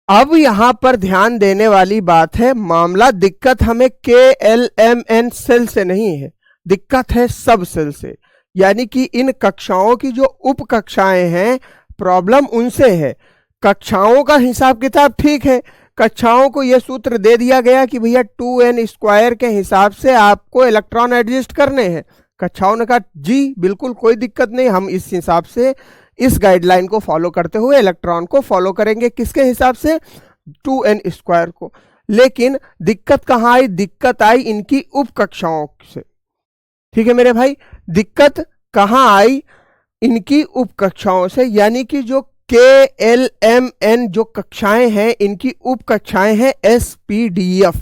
अब यहां पर ध्यान देने वाली बात है, मामला दिक्कत हमें के, एल, एम, एन सेल से नहीं है, दिक्कत है सब सेल से। यानी कि इन कक्षाओं की जो उप कक्षाएं हैं, प्रॉब्लम उनसे है। कक्षाओं का हिसाब किताब ठीक है, कक्षाओं को यह सूत्र दे दिया गया कि भैया 2n स्क्वायर के हिसाब से आपको इलेक्ट्रॉन एडजस्ट करने हैं। कक्षाओं ने कहा जी बिल्कुल कोई दिक्कत नहीं, हम इस हिसाब से इस गाइडलाइन को फॉलो करते हुए इलेक्ट्रॉन को फॉलो करेंगे। किसके हिसाब से? 2n स्क्वायर को। लेकिन दिक्कत कहां आई? दिक्कत आई इनकी उप कक्षाओं से। ठीक है मेरे भाई, दिक्कत कहां आई? इनकी उप कक्षाओं से। यानी कि जो के, एल, एम, एन जो कक्षाएं हैं, इनकी उप कक्षाएं हैं एस, पी, डी, एफ।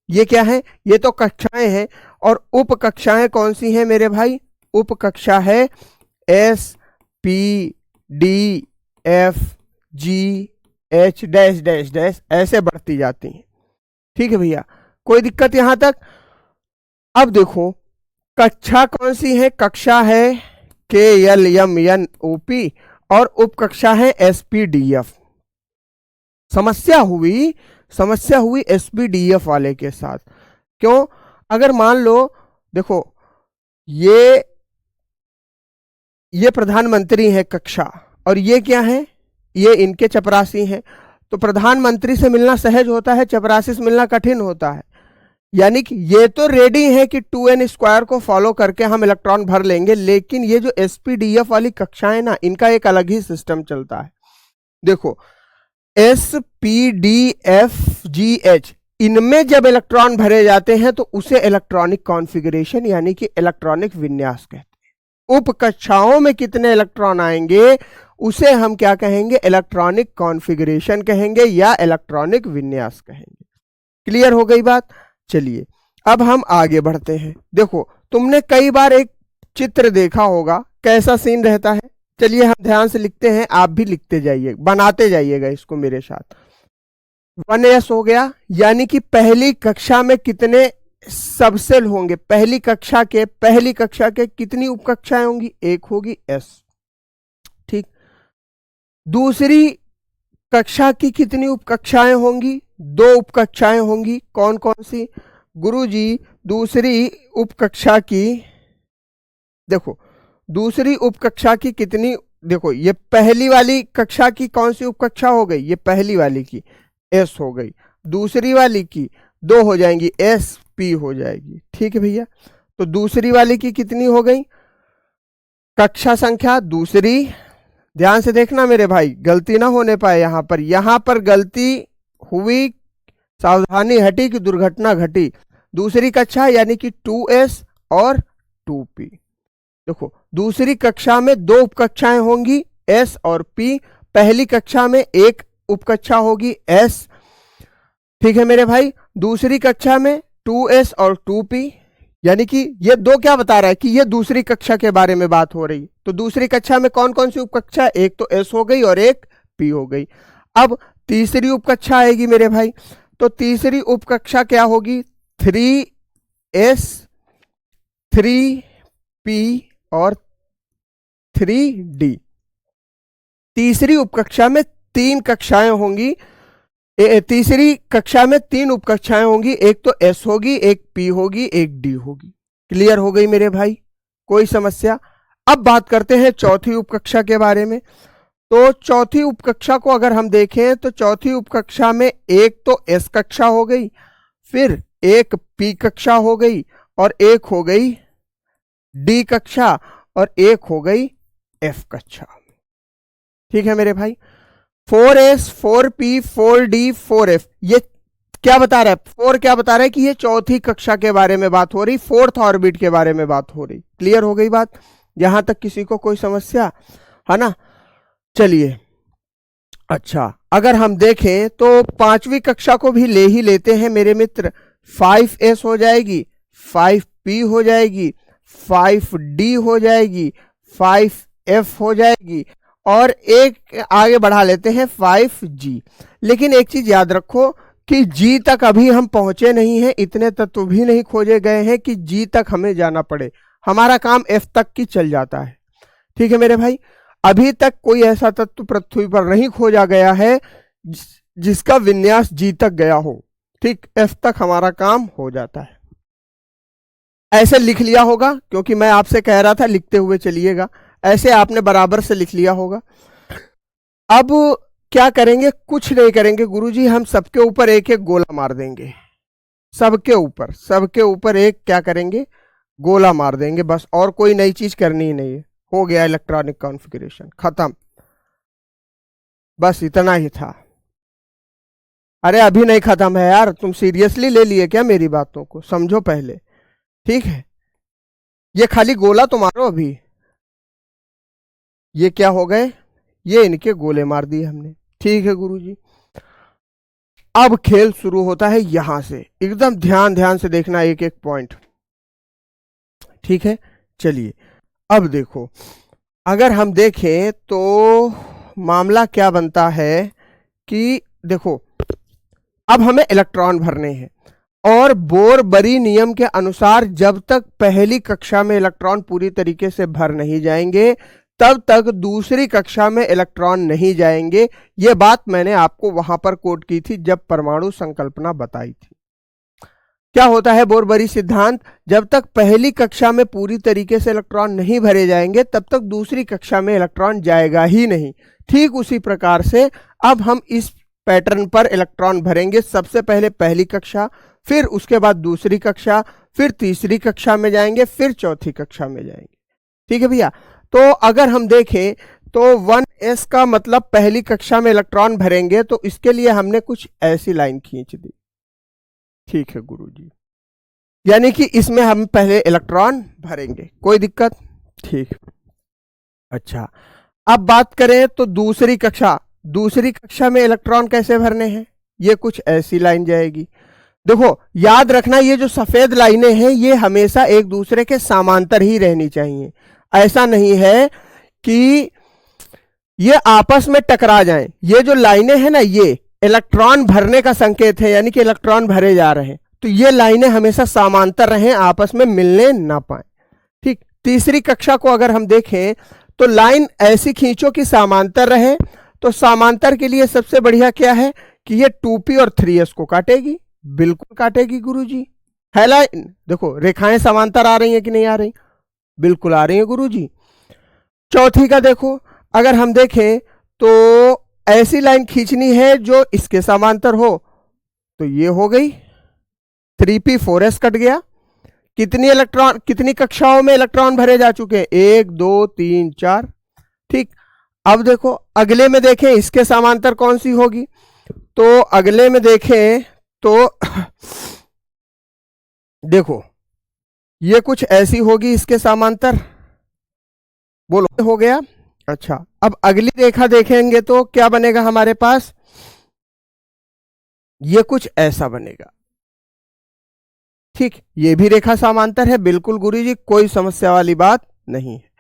ये क्या है? ये तो कक्षाएं हैं। और उप कक्षाएं कौन सी हैं मेरे भाई? उप कक्षा है एस, पी, डी, एफ, जी, एच डैश डैश डैश ऐसे बढ़ती जाती हैं। ठीक है भैया, कोई दिक्कत यहां तक? अब देखो कक्षा कौन सी है, कक्षा है के L M N O P और उपकक्षा है एस पी डी एफ। समस्या हुई एस पी डी एफ वाले के साथ। क्यों? अगर मान लो, देखो ये प्रधानमंत्री है कक्षा, और ये क्या है, ये इनके चपरासी हैं। तो प्रधानमंत्री से मिलना सहज होता है, चपरासी से मिलना कठिन होता है। यानी कि ये तो रेडी है कि 2n² को फॉलो करके हम इलेक्ट्रॉन भर लेंगे, लेकिन ये जो एसपीडीएफ वाली कक्षाएं ना, इनका एक अलग ही सिस्टम चलता है। देखो SPDFGH, इनमें जब इलेक्ट्रॉन भरे जाते हैं तो उसे इलेक्ट्रॉनिक कॉन्फ़िगरेशन यानी कि इलेक्ट्रॉनिक विन्यास कहते हैं। उप कक्षाओं में कितने इलेक्ट्रॉन आएंगे उसे हम क्या कहेंगे, इलेक्ट्रॉनिक कॉन्फ़िगरेशन कहेंगे या इलेक्ट्रॉनिक विन्यास कहेंगे। क्लियर हो गई बात? चलिए अब हम आगे बढ़ते हैं। देखो तुमने कई बार एक चित्र देखा होगा, कैसा सीन रहता है। चलिए हम ध्यान से लिखते हैं, आप भी लिखते जाइए, बनाते जाइएगा इसको मेरे साथ। 1s हो गया, यानी कि पहली कक्षा में कितने सबसेल होंगे, पहली कक्षा के कितनी उपकक्षाएं होंगी, एक होगी s। ठीक, दूसरी कक्षा की कितनी उपकक्षाएं होंगी, दो उपकक्षाएं होंगी। कौन कौन सी गुरुजी? दूसरी उपकक्षा की, देखो दूसरी उपकक्षा की कितनी, देखो ये पहली वाली कक्षा की कौन सी उपकक्षा हो गई, ये पहली वाली की s हो गई, दूसरी वाली की 2 हो जाएंगी, s p हो जाएगी। ठीक है भैया, तो दूसरी वाली की कितनी हो गई कक्षा संख्या दूसरी? ध्यान से देखना मेरे भाई, गलती ना होने पाए यहां पर गलती हुई, सावधानी हटी कि दुर्घटना घटी। दूसरी कक्षा यानी कि 2s और 2p। देखो दूसरी कक्षा में 2 उपकक्षाएं होंगी s और p, पहली कक्षा में एक उपकक्षा होगी s। ठीक है मेरे भाई, दूसरी कक्षा में 2s और 2p, यानी कि ये 2 क्या बता रहा है कि ये दूसरी कक्षा के बारे में बात हो रही। तो दूसरी कक्षा में कौन कौन सी उपकक्षा, एक तो s हो गई और एक p हो गई। अब तीसरी उपकक्षा आएगी मेरे भाई, तो तीसरी उपकक्षा क्या होगी, 3s 3p और 3d। तीसरी उपकक्षा में 3 कक्षाएं होंगी, तीसरी कक्षा में 3 उपकक्षाएं होंगी, एक तो s होगी, एक p होगी, एक d होगी। क्लियर हो गई मेरे भाई, कोई समस्या? अब बात करते हैं चौथी उपकक्षा के बारे में। तो चौथी उपकक्षा को अगर हम देखें तो चौथी उपकक्षा में एक तो s कक्षा हो गई, फिर एक p कक्षा हो गई, और एक हो गई d कक्षा, और एक हो गई f कक्षा। ठीक है मेरे भाई, 4s 4p 4d 4f, ये क्या बता रहा है, 4 क्या बता रहा है कि ये चौथी कक्षा के बारे में बात हो रही, 4th ऑर्बिट के बारे में बात हो रही। क्लियर हो गई बात? यहां तक किसी को कोई समस्या है ना? चलिए अच्छा, अगर हम देखें तो पांचवी कक्षा को भी ले ही लेते हैं मेरे मित्र। 5s हो जाएगी, 5p हो जाएगी, 5d हो जाएगी, 5f हो जाएगी, और एक आगे बढ़ा लेते हैं 5g। लेकिन एक चीज याद रखो कि g तक अभी हम पहुंचे नहीं हैं, इतने तत्व भी नहीं खोजे गए हैं कि g तक हमें जाना पड़े। हमारा काम f तक की चल जाता है। ठीक है मेरे भाई, अभी तक कोई ऐसा तत्व पृथ्वी पर नहीं खोजा गया है जिसका विन्यास g तक गया हो। ठीक, f तक हमारा काम हो जाता है। ऐसे लिख लिया होगा, क्योंकि मैं आपसे कह रहा था लिखते हुए चलिएगा, ऐसे आपने बराबर से लिख लिया होगा। अब क्या करेंगे, कुछ नहीं करेंगे गुरुजी, हम सबके ऊपर एक एक गोला मार देंगे, सबके ऊपर एक क्या करेंगे, गोला मार देंगे बस, और कोई नई चीज करनी ही नहीं है। हो गया इलेक्ट्रॉनिक कॉन्फ़िगरेशन, खत्म, बस इतना ही था। अरे अभी नहीं खत्म है यार, तुम सीरियसली ले लिए क्या मेरी बातों को, समझो पहले। ठीक है, ये खाली गोला तो मारो अभी। ये क्या हो गए, ये इनके गोले मार दिए हमने। ठीक है गुरुजी, अब खेल शुरू होता है यहां से, एकदम ध्यान से देखना एक एक पॉइंट। ठीक है, चलिए अब देखो, अगर हम देखें तो मामला क्या बनता है कि देखो अब हमें इलेक्ट्रॉन भरने हैं और बोर-बरी नियम के अनुसार जब तक पहली कक्षा में इलेक्ट्रॉन पूरी तरीके से भर नहीं जाएंगे तब तक दूसरी कक्षा में इलेक्ट्रॉन नहीं जाएंगे। यह बात मैंने आपको वहां पर कोट की थी जब परमाणु संकल्पना बताई थी। क्या होता है बोर-बरी सिद्धांत? जब तक पहली कक्षा में पूरी तरीके से इलेक्ट्रॉन नहीं भरे जाएंगे तब तक दूसरी कक्षा में इलेक्ट्रॉन जाएगा ही नहीं। ठीक उसी प्रकार से अब हम इस पैटर्न पर इलेक्ट्रॉन भरेंगे। सबसे पहले पहली कक्षा, फिर उसके बाद दूसरी कक्षा, फिर तीसरी कक्षा में जाएंगे, फिर चौथी कक्षा में जाएंगे। ठीक है भैया। तो अगर हम देखें तो 1s का मतलब पहली कक्षा में इलेक्ट्रॉन भरेंगे, तो इसके लिए हमने कुछ ऐसी लाइन खींच दी। ठीक है गुरुजी, यानी कि इसमें हम पहले इलेक्ट्रॉन भरेंगे, कोई दिक्कत? ठीक। अच्छा, अब बात करें तो दूसरी कक्षा में इलेक्ट्रॉन कैसे भरने हैं? ये कुछ ऐसी लाइन जाएगी। देखो याद रखना, ये जो सफेद लाइनें हैं ये हमेशा एक दूसरे के समांतर ही रहनी चाहिए। ऐसा नहीं है कि ये आपस में टकरा जाएं। ये जो लाइनें हैं ना, ये इलेक्ट्रॉन भरने का संकेत है, यानी कि इलेक्ट्रॉन भरे जा रहे हैं। तो ये लाइनें हमेशा समांतर रहें, आपस में मिलने ना पाए। ठीक। तीसरी कक्षा को अगर हम देखें तो लाइन ऐसी खींचो कि समांतर रहे। तो समांतर के लिए सबसे बढ़िया क्या है कि ये 2p और 3s को काटेगी। बिल्कुल काटेगी गुरुजी। है लाइन, देखो रेखाएं समांतर आ रही हैं कि नहीं आ रही? बिल्कुल आ रही हैं गुरुजी। चौथी का देखो, अगर हम देखें तो ऐसी लाइन खींचनी है जो इसके समांतर हो। तो ये हो गई 3p 4s कट गया। कितनी कक्षाओं में इलेक्ट्रॉन भरे जा चुके हैं? 1 2 3 4। ठीक। अब देखो अगले में देखें इसके समांतर कौन सी होगी? तो अगले में देखें तो देखो ये कुछ ऐसी होगी इसके समांतर। बोलो, हो गया। अच्छा, अब अगली रेखा देखेंगे तो क्या बनेगा हमारे पास? ये कुछ ऐसा बनेगा। ठीक, ये भी रेखा समांतर है। बिल्कुल गुरुजी, कोई समस्या वाली बात नहीं है।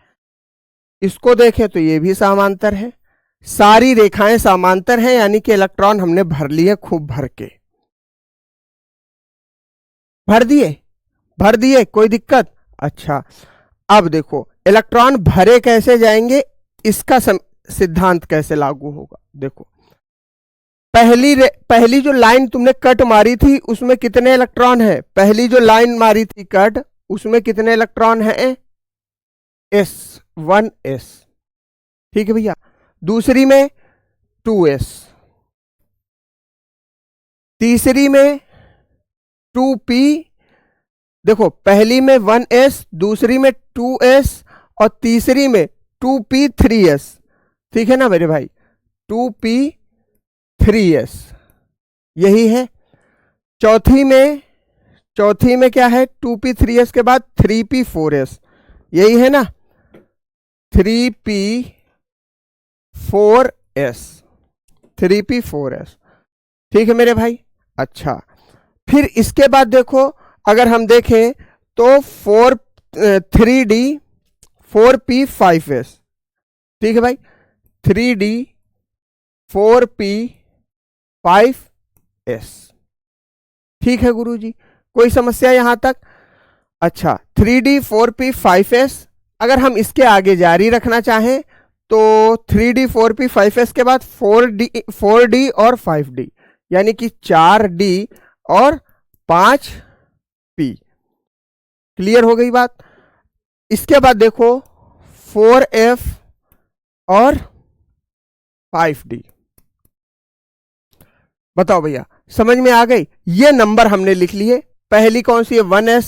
इसको देखें तो ये भी समांतर है। सारी रेखाएं समांतर हैं, यानी कि इलेक्ट्रॉन हमने भर लिए, खूब भर के भर दिए, कोई दिक्कत? अच्छा, अब देखो इलेक्ट्रॉन भरे कैसे जाएंगे, इसका सिद्धांत कैसे लागू होगा। देखो पहली जो लाइन तुमने कट मारी थी उसमें कितने इलेक्ट्रॉन है? पहली जो लाइन मारी थी कट, उसमें कितने इलेक्ट्रॉन है? s1s। ठीक है भैया। दूसरी में 2s, तीसरी में 2p। देखो पहली में 1s, दूसरी में 2s और तीसरी में 2p 3s। ठीक है ना मेरे भाई? 2p 3s यही है। चौथी में क्या है? 2p 3s के बाद 3p 4s, यही है ना? 3p 4s, 3p 4s। ठीक है मेरे भाई। अच्छा, फिर इसके बाद देखो अगर हम देखें तो 3d 4p 5s। ठीक है भाई, 3d 4p 5s। ठीक है गुरुजी, कोई समस्या यहां तक? अच्छा, 3d 4p 5s अगर हम इसके आगे जारी रखना चाहें तो 3d 4p 5s के बाद 4d और 5d, यानी कि 4d और 5p। क्लियर हो गई बात? इसके बाद देखो 4f और 5d। बताओ भैया, समझ में आ गई? ये नंबर हमने लिख लिए। पहली कौन सी है? 1s।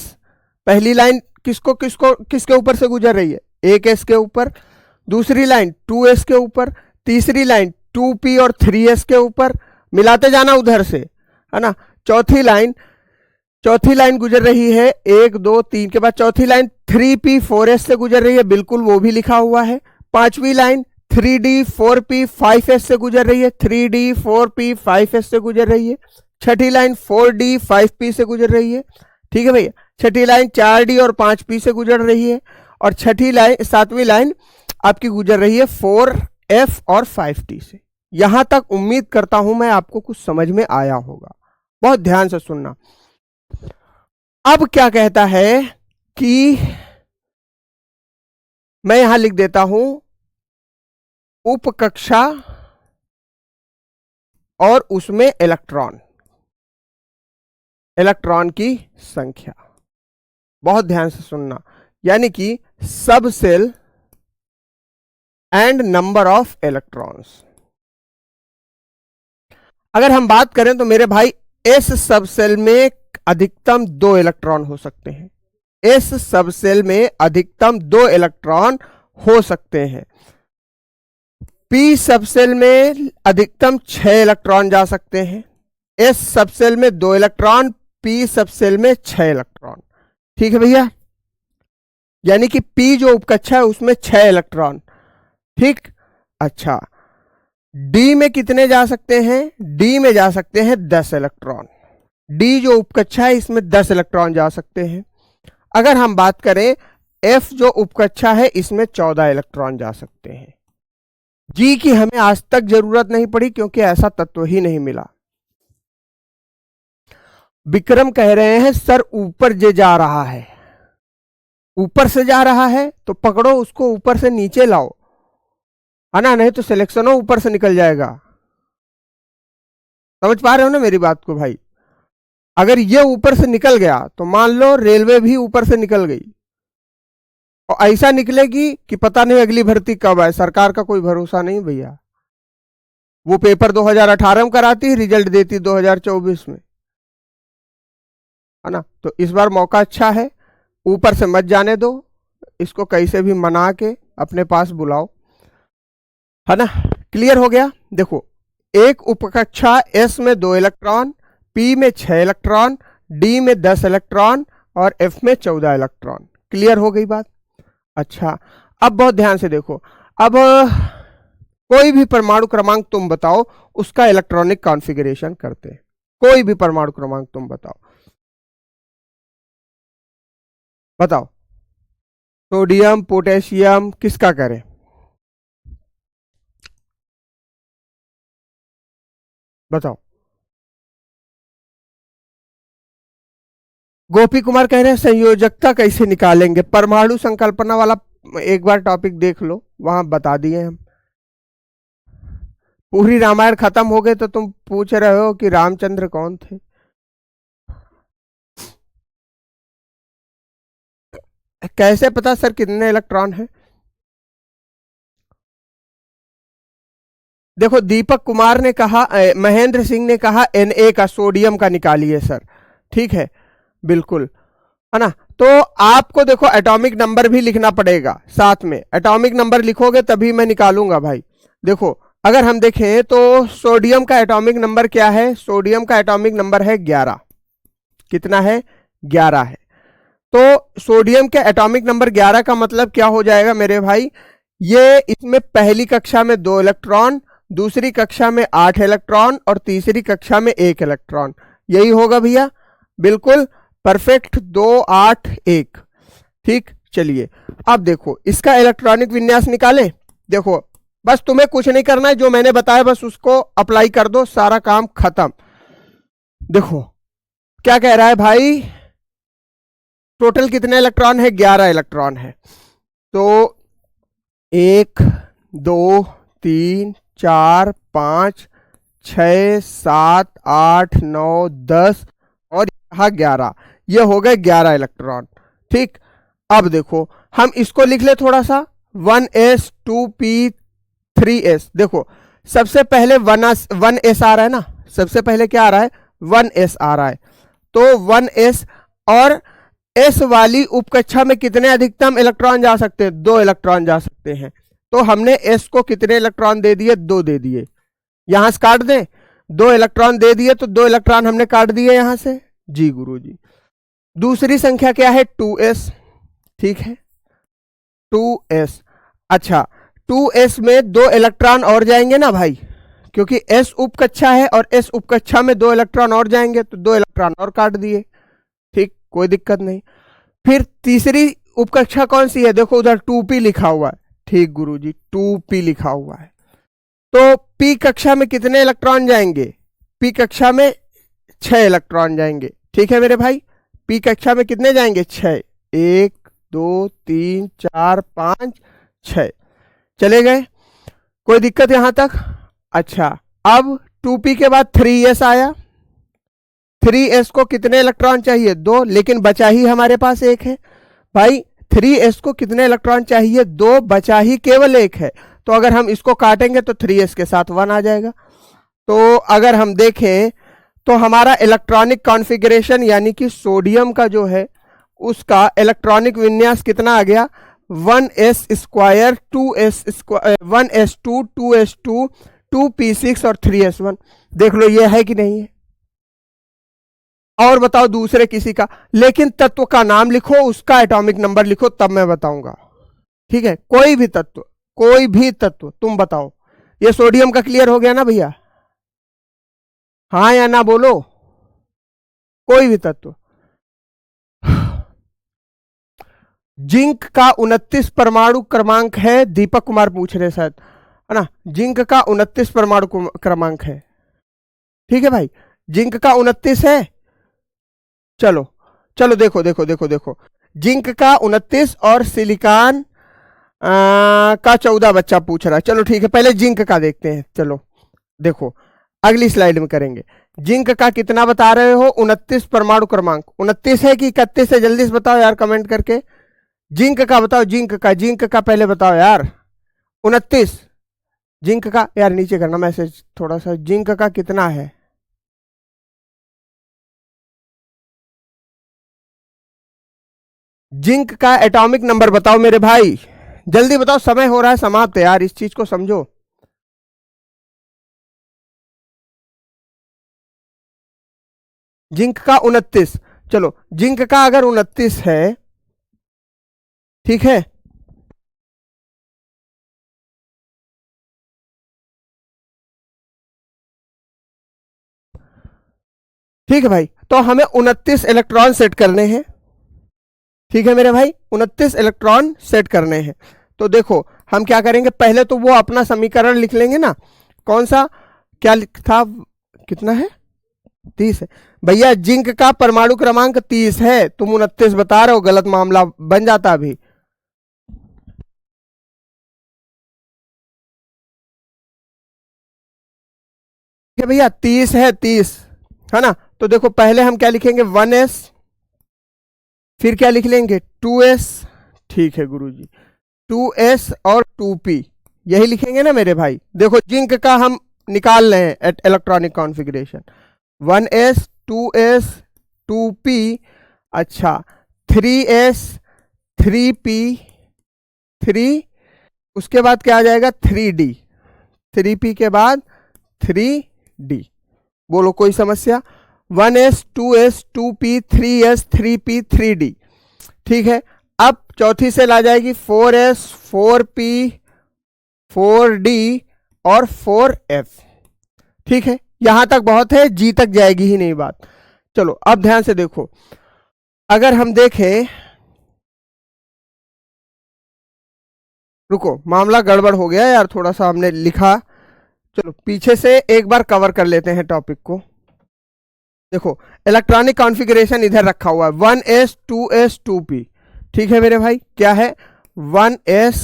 पहली लाइन किसके ऊपर से गुजर रही है? 1s के ऊपर। दूसरी लाइन 2s के ऊपर। तीसरी लाइन 2p और 3s के ऊपर। मिलाते जाना उधर से, है ना? चौथी लाइन गुजर रही है 1 2 3 के बाद चौथी लाइन 3p 4s से गुजर रही है, बिल्कुल वो भी लिखा हुआ है। पांचवी लाइन 3d 4p 5s से गुजर रही है, 3d 4p 5s से गुजर रही है। छठी लाइन 4d 5p से गुजर रही है। ठीक है भैया। छठी लाइन 4d और 5p से गुजर रही है। और सातवीं लाइन आपकी गुजर रही है 4f और 5d से। यहां तक उम्मीद करता हूं मैं आपको कुछ समझ में आया होगा। बहुत ध्यान से सुनना। अब क्या कहता है कि मैं यहां लिख देता हूं उपकक्षा और उसमें इलेक्ट्रॉन की संख्या। बहुत ध्यान से सुनना, यानी कि subshell and number of electrons. अगर हम बात करें तो मेरे भाई एस सब सेल में अधिकतम 2 इलेक्ट्रॉन हो सकते हैं। एस सब सेल में अधिकतम 2 इलेक्ट्रॉन हो सकते हैं। पी सब सेल में अधिकतम 6 इलेक्ट्रॉन जा सकते हैं। एस सब सेल में 2 इलेक्ट्रॉन, पी सब सेल में 6 इलेक्ट्रॉन। ठीक है भैया, यानी कि पी जो उपकक्षा है उसमें 6 इलेक्ट्रॉन। ठीक, अच्छा डी में कितने जा सकते हैं? डी में जा सकते हैं 10 इलेक्ट्रॉन। डी जो उपकक्षा है इसमें 10 इलेक्ट्रॉन जा सकते हैं। अगर हम बात करें एफ जो उपकक्षा है इसमें 14 इलेक्ट्रॉन जा सकते हैं। जी की हमें आज तक जरूरत नहीं पड़ी क्योंकि ऐसा तत्व ही नहीं मिला। विक्रम कह रहे हैं सर ऊपर जे जा रहा है। ऊपर से जा रहा है तो पकड़ो उसको, ऊपर से नीचे लाओ, है ना, नहीं तो सिलेक्शनों ऊपर से निकल जाएगा। समझ पा रहे हो ना मेरी बात को भाई? अगर ये ऊपर से निकल गया तो मान लो रेलवे भी ऊपर से निकल गई, और ऐसा निकलेगी कि पता नहीं अगली भर्ती कब आए। सरकार का कोई भरोसा नहीं भैया। वो पेपर 2018 में कराती है, रिजल्ट देती 2024 में, है ना। तो इस बार मौका अच्छा है, ऊपर से मत जाने दो, इसको कैसे भी मना के अपने पास बुलाओ, है ना। क्लियर हो गया? देखो, एक उपकक्षा एस में 2 इलेक्ट्रॉन, पी में 6 इलेक्ट्रॉन, डी में 10 इलेक्ट्रॉन और एफ में 14 इलेक्ट्रॉन। क्लियर हो गई बात? अच्छा, अब बहुत ध्यान से देखो। अब कोई भी परमाणु क्रमांक तुम बताओ, उसका इलेक्ट्रॉनिक कॉन्फ़िगरेशन करते हैं। कोई भी परमाणु क्रमांक तुम बताओ, बताओ। सोडियम, पोटेशियम, किसका करें? बताओ। गोपी कुमार कह रहे हैं संयोजकता कैसे निकालेंगे? परमाणु संकल्पना वाला एक बार टॉपिक देख लो, वहां बता दिए हम। पूरी रामायण खत्म हो गई तो तुम पूछ रहे हो कि रामचंद्र कौन थे। कैसे पता सर कितने इलेक्ट्रॉन है? देखो, दीपक कुमार ने कहा, महेंद्र सिंह ने कहा Na का, सोडियम का निकालिए सर। ठीक है, बिल्कुल, है ना। तो आपको देखो एटॉमिक नंबर भी लिखना पड़ेगा साथ में। एटॉमिक नंबर लिखोगे तभी मैं निकालूंगा भाई। देखो, अगर हम देखें तो सोडियम का एटॉमिक नंबर क्या है? सोडियम का एटॉमिक नंबर है 11। कितना है? 11 है। तो सोडियम के एटॉमिक नंबर 11 का मतलब क्या हो जाएगा मेरे भाई? ये इसमें पहली कक्षा में 2 इलेक्ट्रॉन, दूसरी कक्षा में 8 इलेक्ट्रॉन और तीसरी कक्षा में 1 इलेक्ट्रॉन। यही होगा भैया, बिल्कुल परफेक्ट। 2 8 1। ठीक, चलिए अब देखो इसका इलेक्ट्रॉनिक विन्यास निकालें। देखो, बस तुम्हें कुछ नहीं करना है, जो मैंने बताया बस उसको अप्लाई कर दो, सारा काम खत्म। देखो क्या कह रहा है भाई, टोटल कितने इलेक्ट्रॉन है? 11 इलेक्ट्रॉन है। तो 1 2 3 4 5 6 7 8 9 10 और यहाँ 11, ये हो गए 11 इलेक्ट्रॉन। ठीक, अब देखो हम इसको लिख ले थोड़ा सा, 1s 2p 3s। देखो सबसे पहले 1s आ रहा है ना, सबसे पहले क्या आ रहा है? 1s आ रहा है। तो 1s और s वाली उपकक्षा में कितने अधिकतम इलेक्ट्रॉन जा सकते हैं? 2 इलेक्ट्रॉन जा सकते हैं। तो हमने s को कितने इलेक्ट्रॉन दे दिए? 2 दे दिए। यहां से काट दें, 2 इलेक्ट्रॉन दे दिए तो 2 इलेक्ट्रॉन हमने काट दिए यहां से। जी गुरुजी। दूसरी संख्या क्या है? 2s। ठीक है, 2s। अच्छा, 2s में 2 इलेक्ट्रॉन और जाएंगे ना भाई, क्योंकि s उपकक्षा है और s उपकक्षा में 2 इलेक्ट्रॉन और जाएंगे, तो 2 इलेक्ट्रॉन और काट दिए। ठीक, कोई दिक्कत नहीं। फिर तीसरी उपकक्षा कौन सी है? देखो उधर 2p लिखा हुआ है। ठीक गुरुजी, 2p लिखा हुआ है। तो पी कक्षा में कितने इलेक्ट्रॉन जाएंगे? पी कक्षा में 6 इलेक्ट्रॉन जाएंगे। ठीक है मेरे भाई, पी कक्षा में कितने जाएंगे? 6। 1 2 3 4 5 6 चले गए। कोई दिक्कत यहां तक? अच्छा, अब 2p के बाद 3s आया। 3s को कितने इलेक्ट्रॉन चाहिए? 2, लेकिन बचा ही हमारे पास एक है। भाई 3s को कितने इलेक्ट्रॉन चाहिए? 2, बचा ही केवल एक है। तो अगर हम इसको काटेंगे तो 3s के साथ 1 आ जाएगा। तो अगर हम देखें तो हमारा इलेक्ट्रॉनिक कॉन्फ़िगरेशन यानी कि सोडियम का जो है उसका इलेक्ट्रॉनिक विन्यास कितना आ गया? 1s square 2s square 1s2 2s2 2p6 और 3s1। देख लो ये है कि नहीं है। और बताओ दूसरे किसी का, लेकिन तत्व का नाम लिखो, उसका एटॉमिक नंबर लिखो, तब मैं बताऊंगा। ठीक है, कोई भी तत्व, कोई भी तत्व तुम बताओ। ये सोडियम का क्लियर हो गया ना भैया? हाँ या ना बोलो। कोई भी तत्व। जिंक का 29 परमाणु क्रमांक है। दीपक कुमार पूछ रहे शायद, है ना? जिंक का 29 परमाणु क्रमांक है। ठीक है भाई, जिंक का 29 है। चलो चलो देखो देखो देखो देखो, जिंक का 29 और सिलिकॉन का 14 बच्चा पूछ रहा है। चलो ठीक है, पहले जिंक का देखते हैं। चलो देखो, अगली स्लाइड में करेंगे। जिंक का कितना बता रहे हो? 29 परमाणु क्रमांक। 29 है कि 31 है? जल्दी से बताओ यार कमेंट करके। जिंक का बताओ, जिंक का पहले बताओ यार। 29 जिंक का, यार नीचे करना मैसेज थोड़ा सा। जिंक का कितना है? जिंक का एटॉमिक नंबर बताओ मेरे भाई, जल्दी बताओ, समय हो रहा है समाप्त यार, इस चीज को समझो। जिंक का 29। चलो जिंक का अगर 29 है, ठीक है, ठीक है भाई, तो हमें 29 इलेक्ट्रॉन सेट करने हैं। ठीक है मेरे भाई, 29 इलेक्ट्रॉन सेट करने हैं। तो देखो हम क्या करेंगे, पहले तो वो अपना समीकरण लिख लेंगे ना। कौन सा, क्या था, कितना है? 30 है भैया। जिंक का परमाणु क्रमांक 30 है, तुम 29 बता रहे हो, गलत मामला बन जाता अभी। ठीक है भैया, 30 है, 30 है ना? तो देखो पहले हम क्या लिखेंगे? 1s, फिर क्या लिख लेंगे? 2s। ठीक है गुरुजी, 2s और 2p, यही लिखेंगे ना मेरे भाई। देखो जिंक का हम निकाल रहे हैं electronic configuration. 1s 2s 2p, अच्छा 3s 3p 3, उसके बाद क्या आ जाएगा? 3d, 3p के बाद 3d। बोलो कोई समस्या? 1s 2s 2p 3s 3p 3d। ठीक है, अब चौथी सेल आ जाएगी 4s 4p 4d और 4f। ठीक है, यहां तक बहुत है, जी तक जाएगी ही नहीं बात। चलो अब ध्यान से देखो, अगर हम देखें, रुको मामला गड़बड़ हो गया यार, थोड़ा सा हमने लिखा। चलो पीछे से एक बार कवर कर लेते हैं टॉपिक को। देखो इलेक्ट्रॉनिक कॉन्फ़िगरेशन इधर रखा हुआ है, 1s 2s 2p। ठीक है मेरे भाई, क्या है? 1s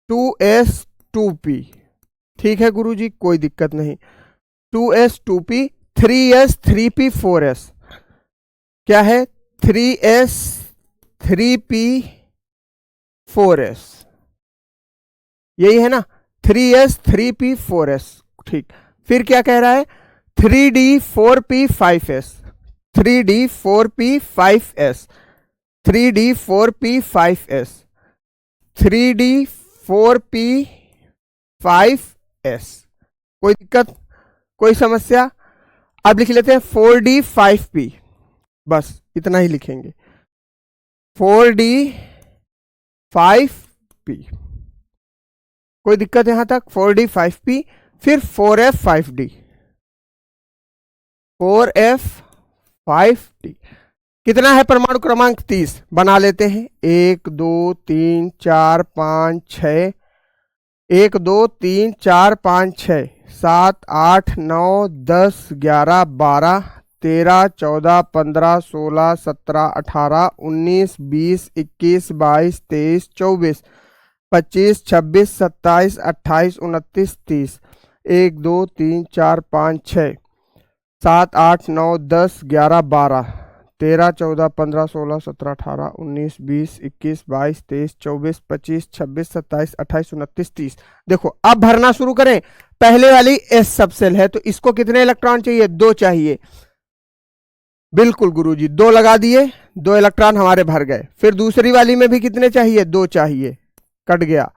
2s 2p। ठीक है गुरुजी, कोई दिक्कत नहीं। 2s 2p, 3s 3p 4s, क्या है? 3s 3p 4s, यही है ना? 3s 3p 4s। ठीक, फिर क्या कह रहा है? 3d 4p 5s, 3d 4p 5s, 3d 4p 5s, 3d 4p 5s। कोई दिक्कत, कोई समस्या? अब लिख लेते हैं 4d 5p, बस इतना ही लिखेंगे, 4d 5p। कोई दिक्कत यहां तक? 4d 5p, फिर 4f 5d, 4f 5d। कितना है परमाणु क्रमांक 30, बना लेते हैं। 1 2 3 4 5 6, 1 2 3 4 5 6 7 8 9 10 11 12 13 14 15 16 17 18 19 20 21 22 23 24 25 26 27 28 29 30। 1 2 3 4 5 6 7 8 9 10 11 12 13 14 15 16 17 18 19 20 21 22 23 24 25 26 27 28 29 30। देखो अब भरना शुरू करें। पहले वाली एस सबसेल है तो इसको कितने इलेक्ट्रॉन चाहिए? 2 चाहिए। बिल्कुल गुरुजी, 2 लगा दिए, 2 इलेक्ट्रॉन हमारे भर गए। फिर दूसरी वाली में भी कितने चाहिए? 2 चाहिए, कट गया।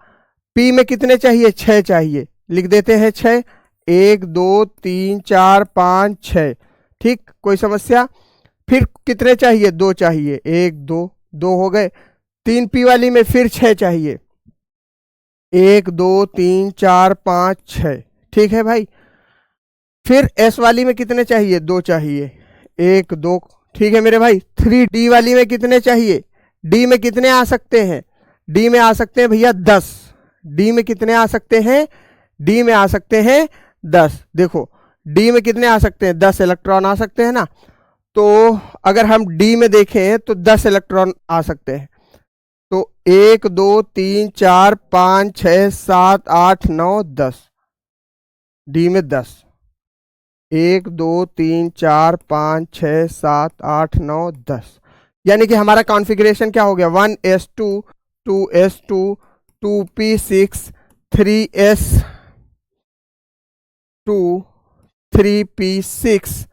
पी में कितने चाहिए? 6 चाहिए, लिख देते हैं 6। 1 2 3 4 5 6। ठीक, कोई समस्या? फिर कितने चाहिए? 2 चाहिए। 1 2 2 हो गए। 3 पी वाली में फिर 6 चाहिए। 1 2 3 4 5 6। ठीक है भाई। फिर एस वाली में कितने चाहिए? 2 चाहिए। 1 2। ठीक है मेरे भाई। 3 डी वाली में कितने चाहिए? डी में कितने आ सकते हैं? डी में आ सकते हैं भैया 10। डी में कितने आ सकते हैं? डी में आ सकते हैं 10। देखो डी में कितने आ सकते हैं? 10 इलेक्ट्रॉन आ सकते हैं ना। तो अगर हम डी में देखें तो 10 इलेक्ट्रॉन आ सकते हैं। तो 1 2 3 4 5 6 7 8 9 10। डी में 10। 1 2 3 4 5 6 7 8 9 10। यानी कि हमारा कॉन्फ़िगरेशन क्या हो गया? 1s2 2s2 2p6 3s2 3p6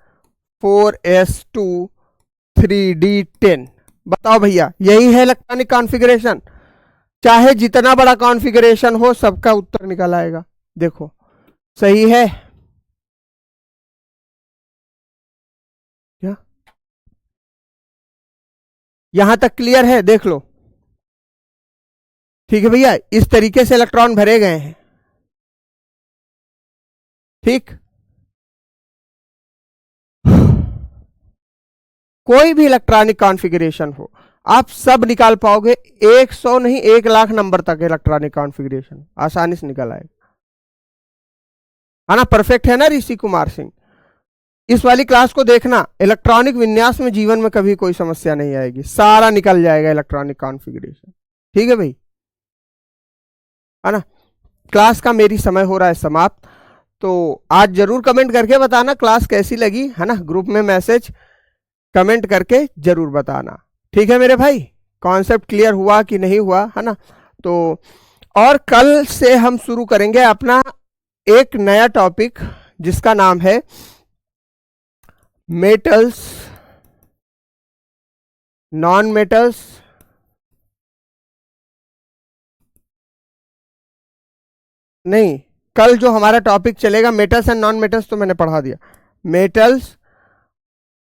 4s2 3d10। बताओ भैया, यही है इलेक्ट्रॉनिक कॉन्फ़िगरेशन। चाहे जितना बड़ा कॉन्फ़िगरेशन हो सबका उत्तर निकल आएगा। देखो सही है क्या? यहां तक क्लियर है? देख लो। ठीक है भैया, इस तरीके से इलेक्ट्रॉन भरे गए हैं। ठीक, कोई भी इलेक्ट्रॉनिक कॉन्फ़िगरेशन हो आप सब निकाल पाओगे। 100 नहीं 1 लाख नंबर तक इलेक्ट्रॉनिक कॉन्फ़िगरेशन आसानी से निकल आएगा, है ना। परफेक्ट है ना ऋषि कुमार सिंह? इस वाली क्लास को देखना। इलेक्ट्रॉनिक विन्यास में जीवन में कभी कोई समस्या नहीं आएगी, सारा निकल जाएगा इलेक्ट्रॉनिक कॉन्फ़िगरेशन। ठीक है भाई, है ना। क्लास का मेरी समय हो रहा है समाप्त। तो आज जरूर कमेंट करके बताना क्लास कैसी लगी, है ना। ग्रुप में मैसेज कमेंट करके जरूर बताना। ठीक है मेरे भाई, कॉन्सेप्ट क्लियर हुआ कि नहीं हुआ, है ना। तो और कल से हम शुरू करेंगे अपना एक नया टॉपिक जिसका नाम है मेटल्स, नॉन मेटल्स, नहीं, कल जो हमारा टॉपिक चलेगा मेटल्स एंड नॉन मेटल्स तो मैंने पढ़ा दिया। Metals,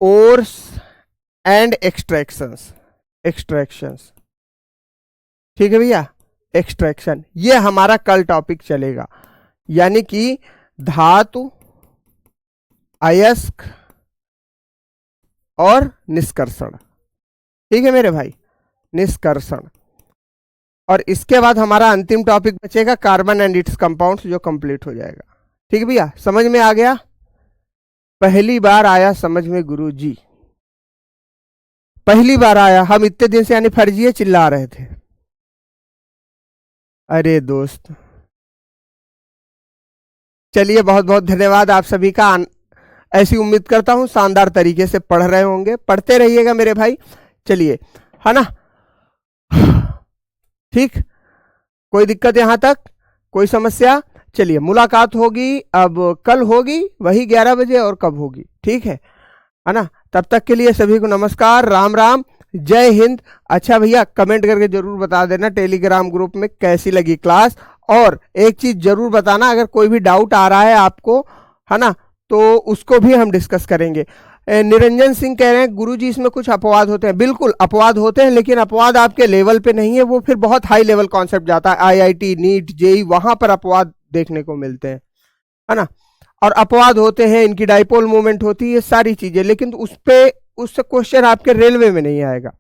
ores and extractions. Extractions, ठीक है भैया, एक्सट्रैक्शन, ये हमारा कल टॉपिक चलेगा। यानी कि धातु, अयस्क और निष्कर्षण। ठीक है मेरे भाई, निष्कर्षण। और इसके बाद हमारा अंतिम टॉपिक बचेगा कार्बन एंड इट्स कंपाउंड्स, जो कंप्लीट हो जाएगा। ठीक है भैया, समझ में आ गया? पहली बार आया समझ में गुरु जी, पहली बार आया। हम इतने दिन से यानी फर्जी चिल्ला रहे थे। अरे दोस्त, चलिए बहुत बहुत धन्यवाद आप सभी का। ऐसी उम्मीद करता हूं शानदार तरीके से पढ़ रहे होंगे, पढ़ते रहिएगा मेरे भाई। चलिए, है ना। ठीक, कोई दिक्कत यहां तक? कोई समस्या? चलिए, मुलाकात होगी अब कल, होगी वही 11 बजे, और कब होगी, ठीक है ना। तब तक के लिए सभी को नमस्कार, राम राम, जय हिंद। अच्छा भैया, कमेंट करके जरूर बता देना टेलीग्राम ग्रुप में कैसी लगी क्लास। और एक चीज जरूर बताना, अगर कोई भी डाउट आ रहा है आपको, है ना, तो उसको भी हम डिस्कस करेंगे। निरंजन सिंह कह रहे हैं गुरुजी इसमें कुछ अपवाद होते हैं। बिल्कुल अपवाद होते हैं, लेकिन अपवाद आपके लेवल पे नहीं है, वो फिर बहुत हाई लेवल कॉन्सेप्ट जाता है। आईआईटी, नीट, जेई, वहां पर अपवाद देखने को मिलते हैं, है ना। और अपवाद होते हैं, इनकी डाइपोल मूवमेंट होती है, ये सारी चीजें, लेकिन उस पे उससे क्वेश्चन आपके रेलवे में नहीं आएगा।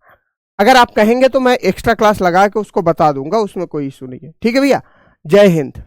अगर आप कहेंगे तो मैं एक्स्ट्रा क्लास लगा के उसको बता दूंगा, उसमें कोई इशू नहीं है। ठीक है भैया, जय हिंद।